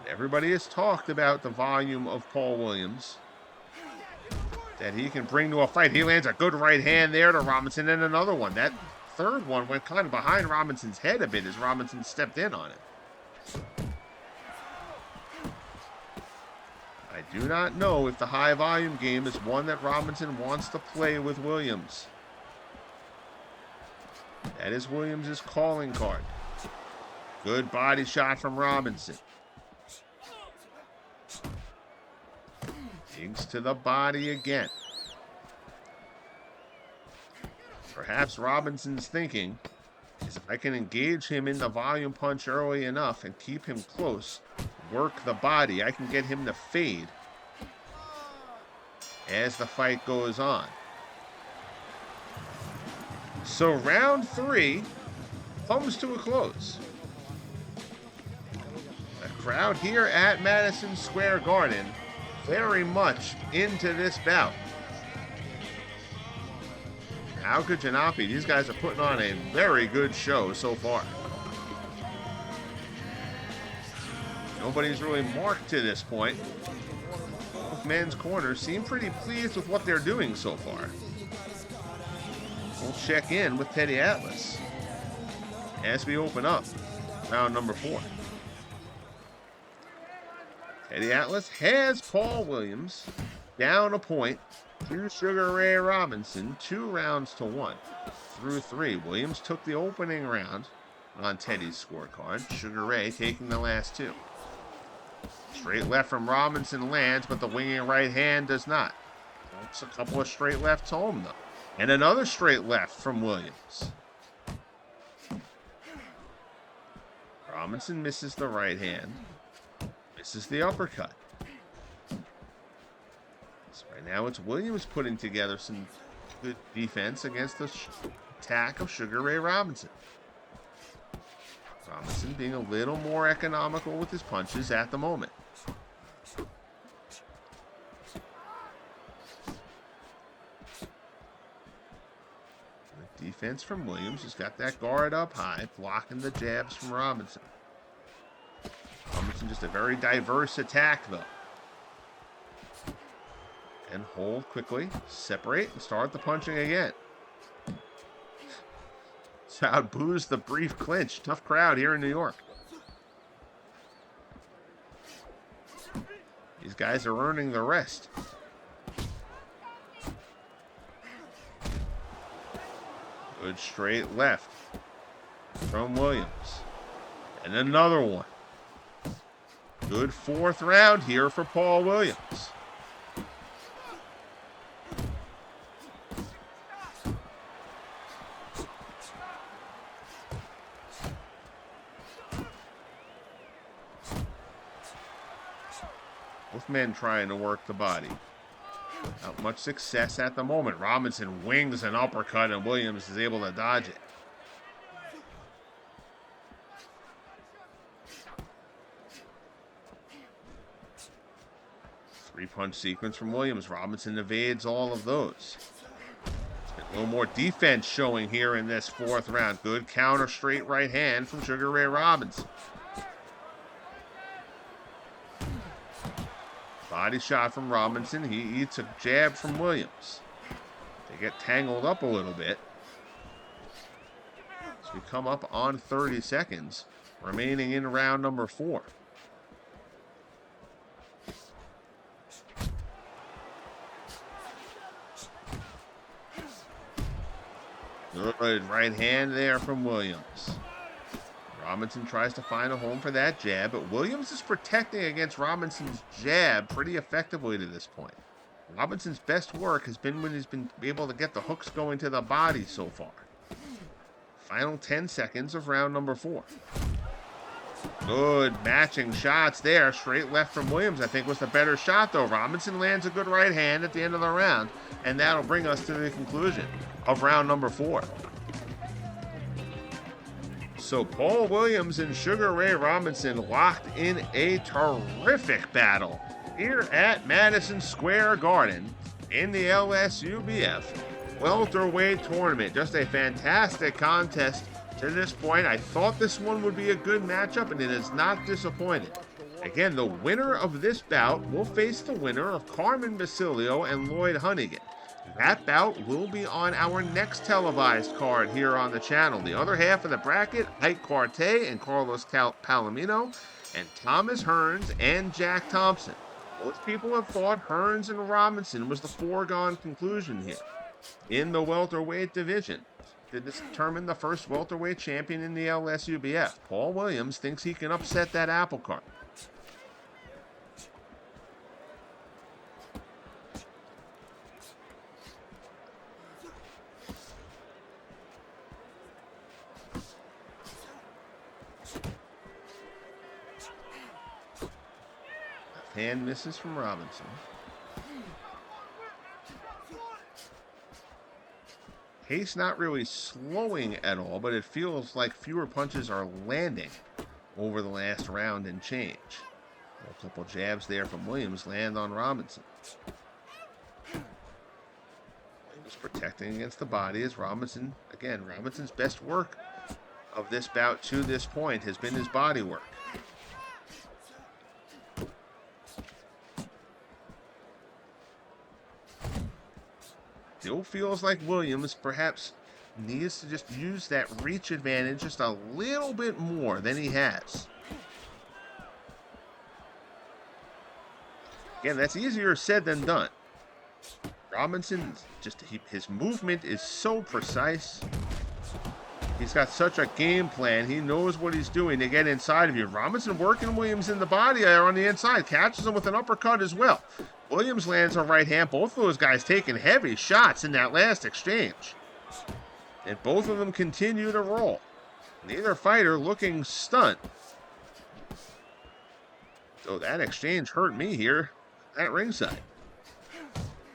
Everybody has talked about the volume of Paul Williams that he can bring to a fight. He lands a good right hand there to Robinson, and another one. That third one went kind of behind Robinson's head a bit as Robinson stepped in on it. I do not know if the high volume game is one that Robinson wants to play with Williams. That is Williams' calling card. Good body shot from Robinson. Digs to the body again. Perhaps Robinson's thinking is if I can engage him in the volume punch early enough and keep him close, work the body, I can get him to fade as the fight goes on. So round 3 comes to a close. The crowd here at Madison Square Garden very much into this bout. How could you not be? These guys are putting on a very good show so far. Nobody's really marked to this point. Both men's corners seem pretty pleased with what they're doing so far. We'll check in with Teddy Atlas as we open up round number 4. Teddy Atlas has Paul Williams down a point to Sugar Ray Robinson, 2 rounds to 1 through 3. Williams took the opening round on Teddy's scorecard. Sugar Ray taking the last 2. Straight left from Robinson lands, but the winging right hand does not. It's a couple of straight lefts home, though. And another straight left from Williams. Robinson misses the right hand. Misses the uppercut. So right now it's Williams putting together some good defense against the attack of Sugar Ray Robinson. Robinson being a little more economical with his punches at the moment. The defense from Williams has got that guard up high, blocking the jabs from Robinson. Robinson just a very diverse attack, though. And hold quickly, separate, and start the punching again. Crowd boos the brief clinch. Tough crowd here in New York. These guys are earning the rest. Good straight left from Williams. And another one. Good 4th round here for Paul Williams. Both men trying to work the body. Not much success at the moment. Robinson wings an uppercut and Williams is able to dodge it. Three-punch sequence from Williams. Robinson evades all of those. A little more defense showing here in this 4th round. Good counter straight right hand from Sugar Ray Robinson. Body shot from Robinson. He eats a jab from Williams. They get tangled up a little bit. As we come up on 30 seconds remaining in round number 4. Good right hand there from Williams. Robinson tries to find a home for that jab, but Williams is protecting against Robinson's jab pretty effectively to this point. Robinson's best work has been when he's been able to get the hooks going to the body so far. Final 10 seconds of round number 4. Good matching shots there. Straight left from Williams, I think, was the better shot, though. Robinson lands a good right hand at the end of the round, and that'll bring us to the conclusion of round number 4. So Paul Williams and Sugar Ray Robinson locked in a terrific battle here at Madison Square Garden in the LSUBF Welterweight Tournament. Just a fantastic contest to this point. I thought this one would be a good matchup, and it has not disappointed. Again, the winner of this bout will face the winner of Carmen Basilio and Lloyd Hunnigan. That bout will be on our next televised card here on the channel. The other half of the bracket, Ike Quartey and Carlos Palomino, and Thomas Hearns and Jack Thompson. Most people have thought Hearns and Robinson was the foregone conclusion here in the welterweight division to determine the first welterweight champion in the LSUBF. Paul Williams thinks he can upset that apple cart. Hand misses from Robinson. Pace not really slowing at all, but it feels like fewer punches are landing over the last round and change. A couple jabs there from Williams land on Robinson. Williams protecting against the body as Robinson, again, Robinson's best work of this bout to this point has been his body work. Still feels like Williams perhaps needs to just use that reach advantage just a little bit more than he has. Again, that's easier said than done. Robinson, his movement is so precise. He's got such a game plan. He knows what he's doing to get inside of you. Robinson working Williams in the body there on the inside. Catches him with an uppercut as well. Williams lands a right hand. Both of those guys taking heavy shots in that last exchange. And both of them continue to roll. Neither fighter looking stunned. So that exchange hurt me here at ringside.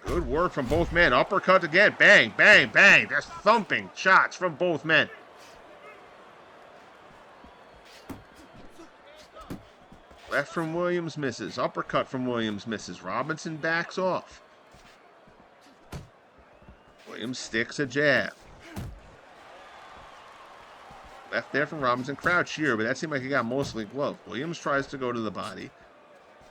Good work from both men. Uppercut again. Bang, bang, bang. Just thumping shots from both men. Left from Williams misses. Uppercut from Williams misses. Robinson backs off. Williams sticks a jab. Left there from Robinson. Crouch here, but that seemed like he got mostly gloved. Williams tries to go to the body.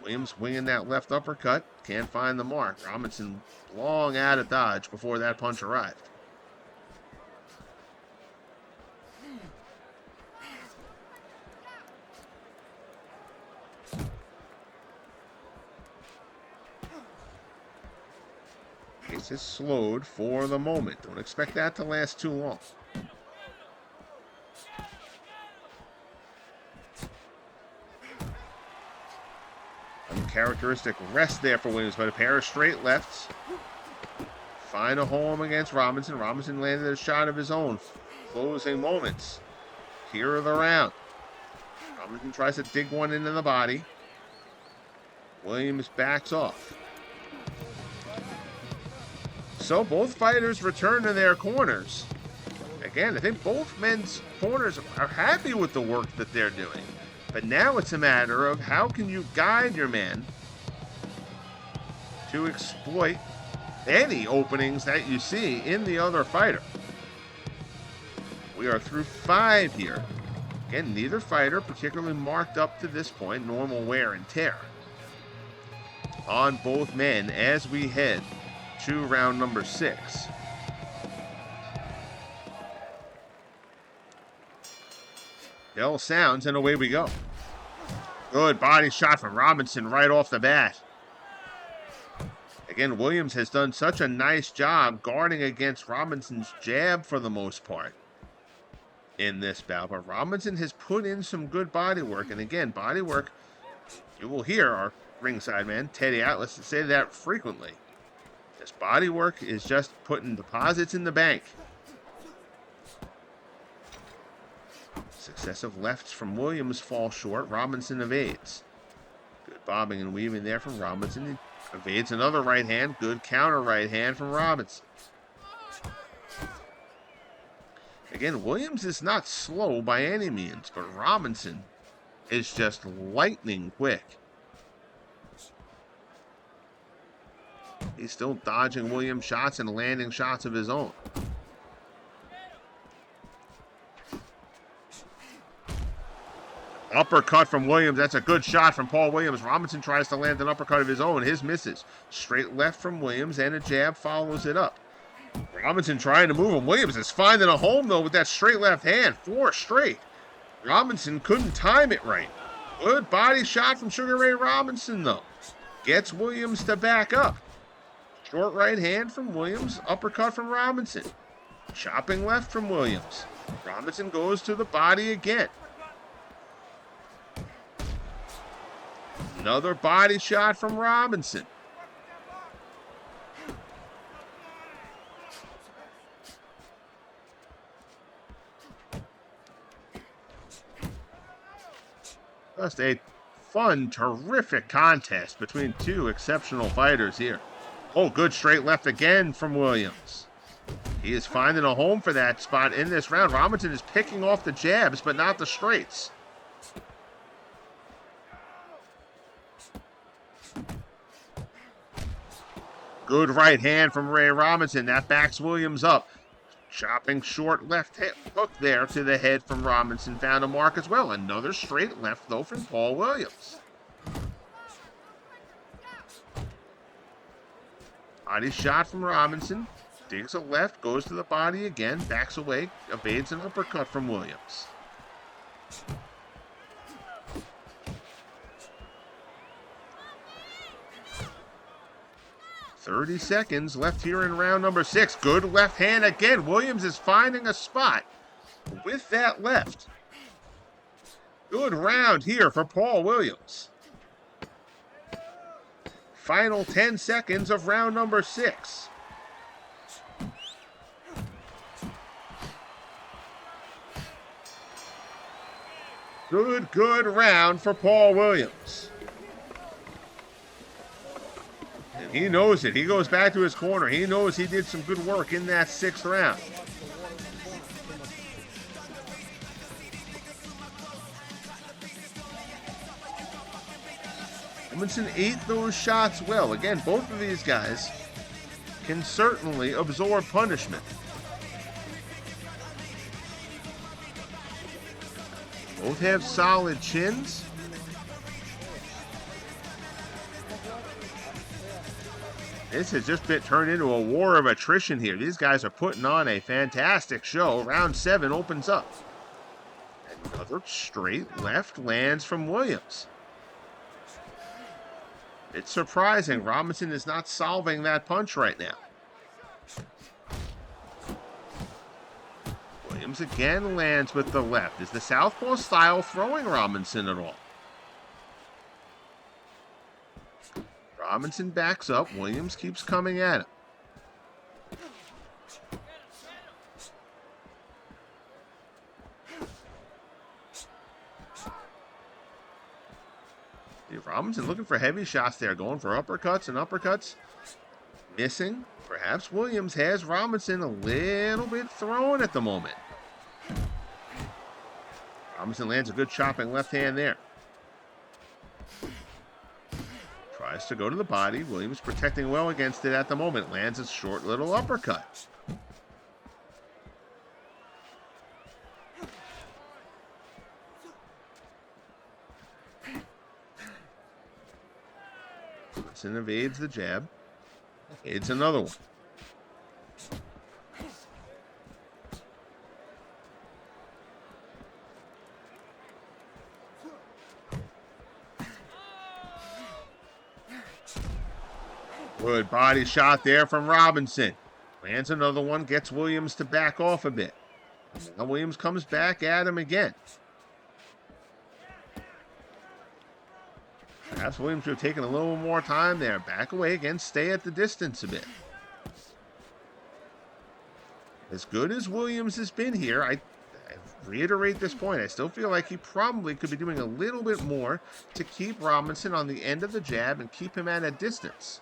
Williams winging that left uppercut. Can't find the mark. Robinson long out of dodge before that punch arrived. Pace is slowed for the moment. Don't expect that to last too long. Uncharacteristic rest there for Williams, but a pair of straight lefts. Find a home against Robinson. Robinson landed a shot of his own. Closing moments here of the round. Robinson tries to dig one into the body. Williams backs off. So both fighters return to their corners. Again, I think both men's corners are happy with the work that they're doing. But now it's a matter of how can you guide your man to exploit any openings that you see in the other fighter. We are through 5 here. Again, neither fighter particularly marked up to this point. Normal wear and tear on both men as we head to round number 6. Bell sounds and away we go. Good body shot from Robinson right off the bat. Again, Williams has done such a nice job guarding against Robinson's jab for the most part in this bout. But Robinson has put in some good body work. And again, body work, you will hear our ringside man, Teddy Atlas, say that frequently. This body work is just putting deposits in the bank. Successive lefts from Williams fall short. Robinson evades. Good bobbing and weaving there from Robinson. He evades another right hand. Good counter right hand from Robinson. Again, Williams is not slow by any means, but Robinson is just lightning quick. He's still dodging Williams' shots and landing shots of his own. Uppercut from Williams. That's a good shot from Paul Williams. Robinson tries to land an uppercut of his own. His misses. Straight left from Williams, and a jab follows it up. Robinson trying to move him. Williams is finding a home, though, with that straight left hand. 4 straight. Robinson couldn't time it right. Good body shot from Sugar Ray Robinson, though. Gets Williams to back up. Short right hand from Williams. Uppercut from Robinson. Chopping left from Williams. Robinson goes to the body again. Another body shot from Robinson. Just a fun, terrific contest between two exceptional fighters here. Oh, good straight left again from Williams. He is finding a home for that spot in this round. Robinson is picking off the jabs, but not the straights. Good right hand from Ray Robinson. That backs Williams up. Chopping short left hook there to the head from Robinson. Found a mark as well. Another straight left, though, from Paul Williams. Body shot from Robinson. Digs a left, goes to the body again, backs away, evades an uppercut from Williams. .30 seconds left here in round number 6. Good left hand again. Williams is finding a spot with that left. Good round here for Paul Williams. Final 10 seconds of round number 6. Good round for Paul Williams. And he knows it. He goes back to his corner. He knows he did some good work in that 6th round. Robinson ate those shots well. Again, both of these guys can certainly absorb punishment. Both have solid chins. This has just been turned into a war of attrition here. These guys are putting on a fantastic show. Round 7 opens up. Another straight left lands from Williams. It's surprising Robinson is not solving that punch right now. Williams again lands with the left. Is the southpaw style throwing Robinson at all? Robinson backs up. Williams keeps coming at him. Robinson looking for heavy shots there, going for uppercuts and uppercuts. Missing. Perhaps Williams has Robinson a little bit thrown at the moment. Robinson lands a good chopping left hand there. Tries to go to the body. Williams protecting well against it at the moment. Lands a short little uppercut. Williamson evades the jab. It's another one. Good body shot there from Robinson. Lands another one, gets Williams to back off a bit. Now Williams comes back at him again. Perhaps Williams should have taken a little more time there. Back away again, stay at the distance a bit. As good as Williams has been here, I reiterate this point. I still feel like he probably could be doing a little bit more to keep Robinson on the end of the jab and keep him at a distance.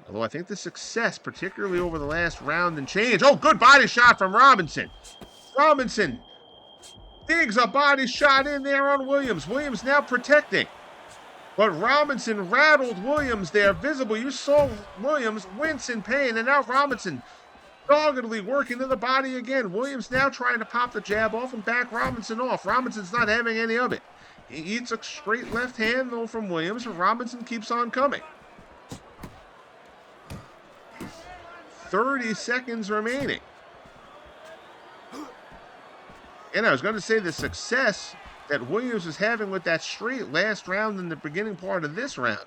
Although I think the success, particularly over the last round and change. Oh, good body shot from Robinson. Robinson digs a body shot in there on Williams. Williams now protecting. But Robinson rattled Williams there. Visible. You saw Williams wince in pain. And now Robinson doggedly working to the body again. Williams now trying to pop the jab off and back Robinson off. Robinson's not having any of it. He eats a straight left hand, though, from Williams. And Robinson keeps on coming. 30 seconds remaining. And I was going to say the success that Williams was having with that straight last round in the beginning part of this round.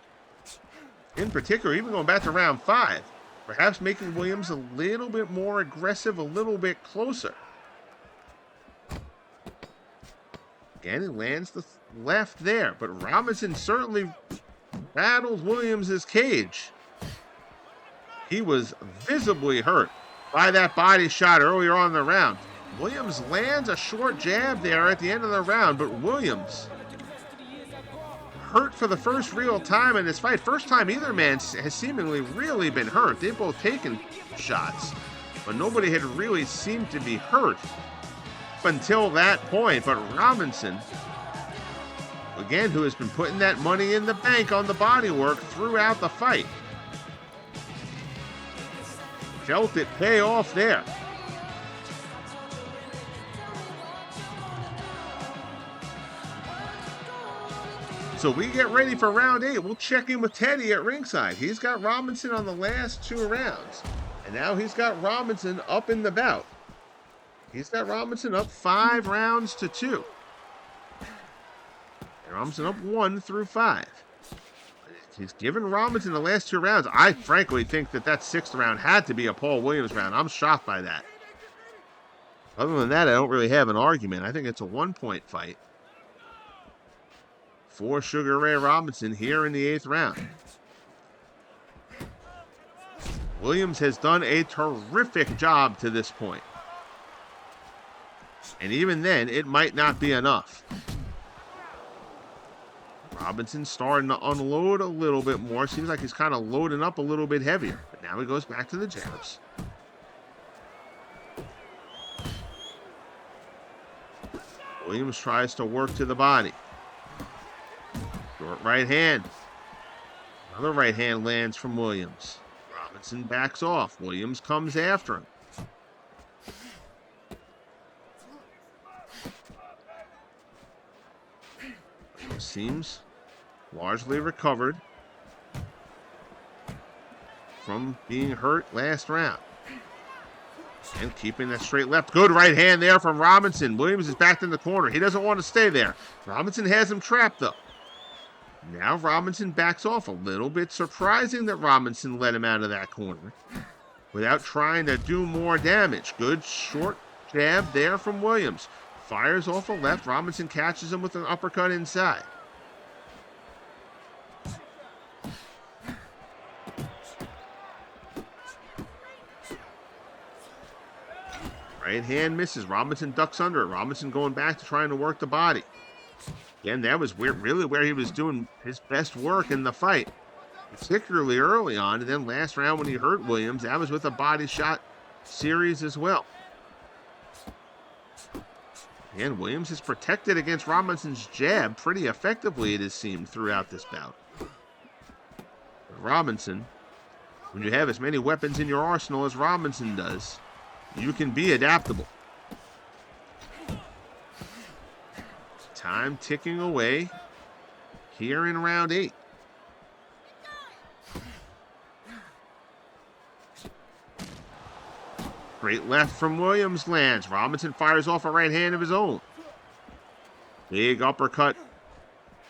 In particular, even going back to round 5. Perhaps making Williams a little bit more aggressive, a little bit closer. Again, he lands the left there. But Robinson certainly rattled Williams' cage. He was visibly hurt by that body shot earlier on in the round. Williams lands a short jab there at the end of the round, but Williams hurt for the first real time in this fight. First time either man has seemingly really been hurt. They've both taken shots, but nobody had really seemed to be hurt until that point. But Robinson, again, who has been putting that money in the bank on the bodywork throughout the fight, felt it pay off there. So we get ready for round 8. We'll check in with Teddy at ringside. He's got Robinson on the last 2 rounds. And now he's got Robinson up in the bout. He's got Robinson up 5 rounds to 2. And Robinson up 1 through 5. He's given Robinson the last 2 rounds. I frankly think that 6th round had to be a Paul Williams round. I'm shocked by that. Other than that, I don't really have an argument. I think it's a 1-point fight for Sugar Ray Robinson here in the 8th round. Williams has done a terrific job to this point. And even then, it might not be enough. Robinson starting to unload a little bit more. Seems like he's kind of loading up a little bit heavier. But now he goes back to the jabs. Williams tries to work to the body. Short right hand. Another right hand lands from Williams. Robinson backs off. Williams comes after him. Seems largely recovered from being hurt last round. And keeping that straight left. Good right hand there from Robinson. Williams is back in the corner. He doesn't want to stay there. Robinson has him trapped, though. Now Robinson backs off a little bit. Surprising that Robinson let him out of that corner without trying to do more damage. Good short jab there from Williams. Fires off a left. Robinson catches him with an uppercut inside. Right hand misses. Robinson ducks under it. Robinson going back to trying to work the body. Again, that was really where he was doing his best work in the fight, particularly early on. And then last round when he hurt Williams, that was with a body shot series as well. And Williams has protected against Robinson's jab pretty effectively, it has seemed, throughout this bout. But Robinson, when you have as many weapons in your arsenal as Robinson does, you can be adaptable. Time ticking away here in round 8. Great left from Williams lands. Robinson fires off a right hand of his own. Big uppercut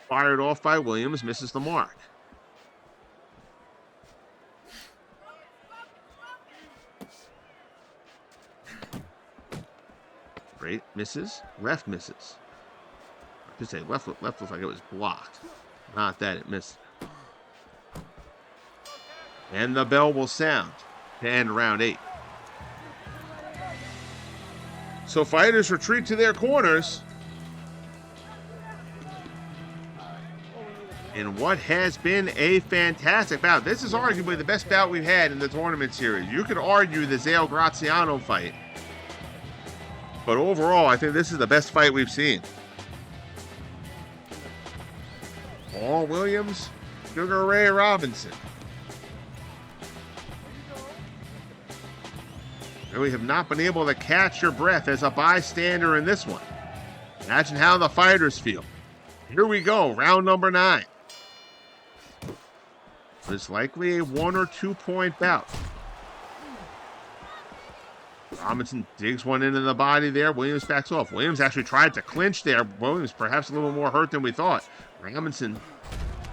fired off by Williams, misses the mark. Straight misses, left misses. I should say left looks like it was blocked. Not that it missed. And the bell will sound to end round 8. So fighters retreat to their corners in what has been a fantastic bout. This is arguably the best bout we've had in the tournament series. You could argue the Zale Graziano fight, but overall, I think this is the best fight we've seen. Paul Williams, Sugar Ray Robinson. Really have not been able to catch your breath as a bystander in this one. Imagine how the fighters feel. Here we go, round number 9. It's likely a 1 or 2 point bout. Robinson digs one into the body there. Williams backs off. Williams actually tried to clinch there. Williams perhaps a little more hurt than we thought. Robinson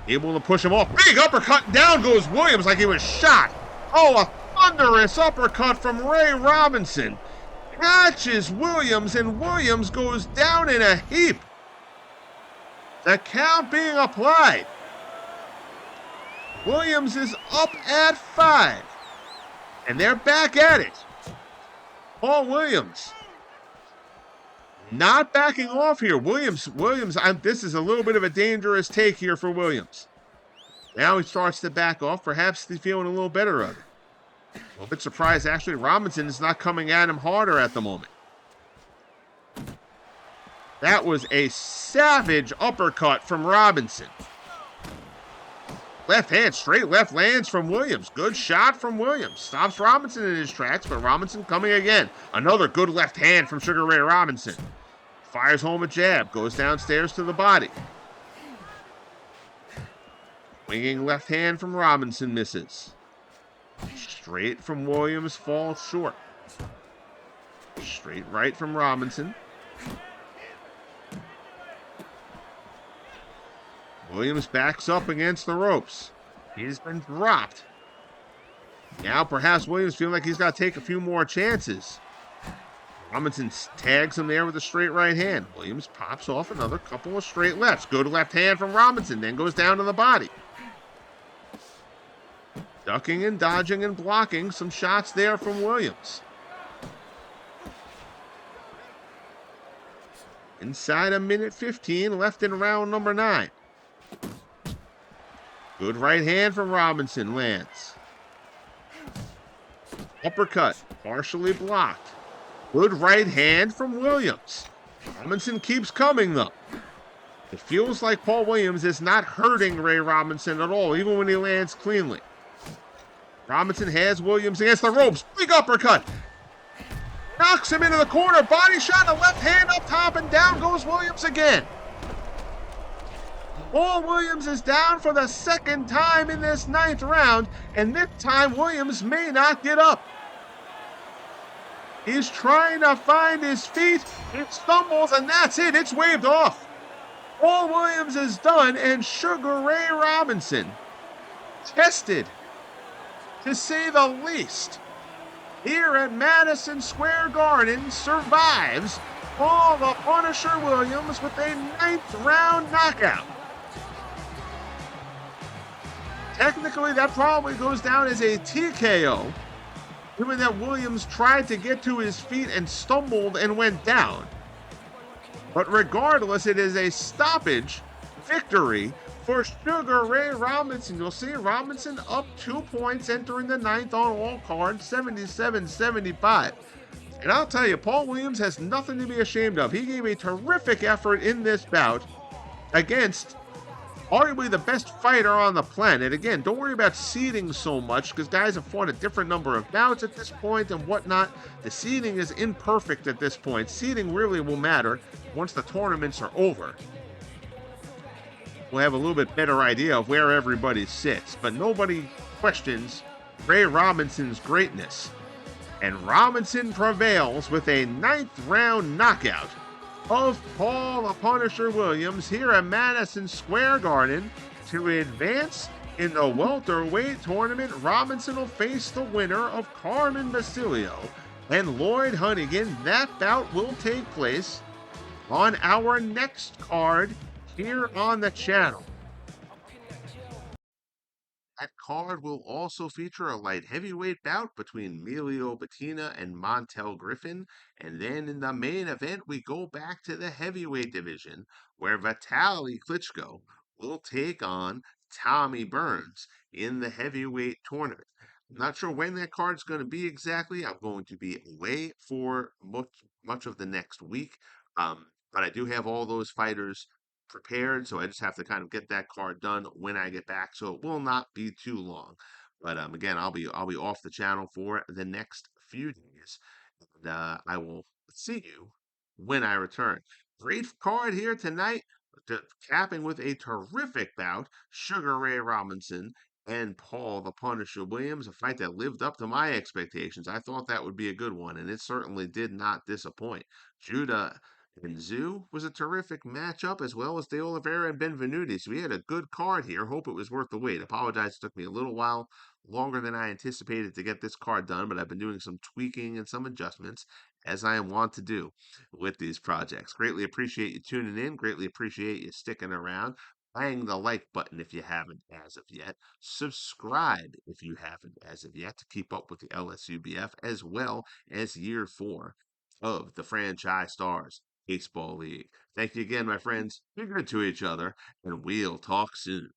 able to push him off. Big uppercut. Down goes Williams like he was shot. Oh, a thunderous uppercut from Ray Robinson. Catches Williams, and Williams goes down in a heap. The count being applied. Williams is up at 5. And they're back at it. Paul Williams not backing off here. Williams, this is a little bit of a dangerous take here for Williams. Now he starts to back off. Perhaps he's feeling a little better of it. A little bit surprised, actually. Robinson is not coming at him harder at the moment. That was a savage uppercut from Robinson. Left hand, straight left lands from Williams. Good shot from Williams. Stops Robinson in his tracks, but Robinson coming again. Another good left hand from Sugar Ray Robinson. Fires home a jab. Goes downstairs to the body. Winging left hand from Robinson misses. Straight from Williams falls short. Straight right from Robinson. Williams backs up against the ropes. He's been dropped. Now perhaps Williams feeling like he's got to take a few more chances. Robinson tags him there with a straight right hand. Williams pops off another couple of straight lefts. Good left hand from Robinson, then goes down to the body. Ducking and dodging and blocking some shots there from Williams. Inside a minute 15 left in round number 9. Good right hand from Robinson lands. Uppercut, partially blocked. Good right hand from Williams. Robinson keeps coming though. It feels like Paul Williams is not hurting Ray Robinson at all, even when he lands cleanly. Robinson has Williams against the ropes. Big uppercut. Knocks him into the corner. Body shot, a left hand up top, and down goes Williams again. Paul Williams is down for the second time in this 9th round, and this time Williams may not get up. He's trying to find his feet. It stumbles, and that's it. It's waved off. Paul Williams is done, and Sugar Ray Robinson, tested, to say the least, here at Madison Square Garden, survives Paul the Punisher Williams with a 9th round knockout. Technically, that probably goes down as a TKO, given that Williams tried to get to his feet and stumbled and went down. But regardless, it is a stoppage victory for Sugar Ray Robinson. You'll see Robinson up 2 points entering the 9th on all cards, 77-75. And I'll tell you, Paul Williams has nothing to be ashamed of. He gave a terrific effort in this bout against arguably the best fighter on the planet. Again, don't worry about seeding so much because guys have fought a different number of bouts at this point and whatnot. The seeding is imperfect at this point. Seeding really will matter once the tournaments are over. We'll have a little bit better idea of where everybody sits, but nobody questions Ray Robinson's greatness. And Robinson prevails with a 9th round knockout of Paul the Punisher Williams here at Madison Square Garden to advance in the welterweight tournament. Robinson will face the winner of Carmen Basilio and Lloyd Hunnigan. That bout will take place on our next card here on the channel. That card will also feature a light heavyweight bout between Emilio Bettina and Montel Griffin. And then in the main event, we go back to the heavyweight division where Vitaly Klitschko will take on Tommy Burns in the heavyweight tournament. I'm not sure when that card's going to be exactly. I'm going to be away for much of the next week. But I do have all those fighters prepared, so I just have to kind of get that card done when I get back. So it will not be too long. But again, I'll be off the channel for the next few days, and I will see you when I return. Great card here tonight, capping with a terrific bout. Sugar Ray Robinson and Paul the Punisher Williams, a fight that lived up to my expectations. I thought that would be a good one, and it certainly did not disappoint. Judah and Tszyu was a terrific matchup, as well as DeOliveira and Benvenuti. So we had a good card here. Hope it was worth the wait. Apologize, it took me a little while longer than I anticipated to get this card done, but I've been doing some tweaking and some adjustments, as I want to do with these projects. Greatly appreciate you tuning in. Greatly appreciate you sticking around. Bang the like button if you haven't as of yet. Subscribe if you haven't as of yet to keep up with the LSUBF as well as year 4 of the Franchise Stars Baseball League. Thank you again, my friends. Be good to each other, and we'll talk soon.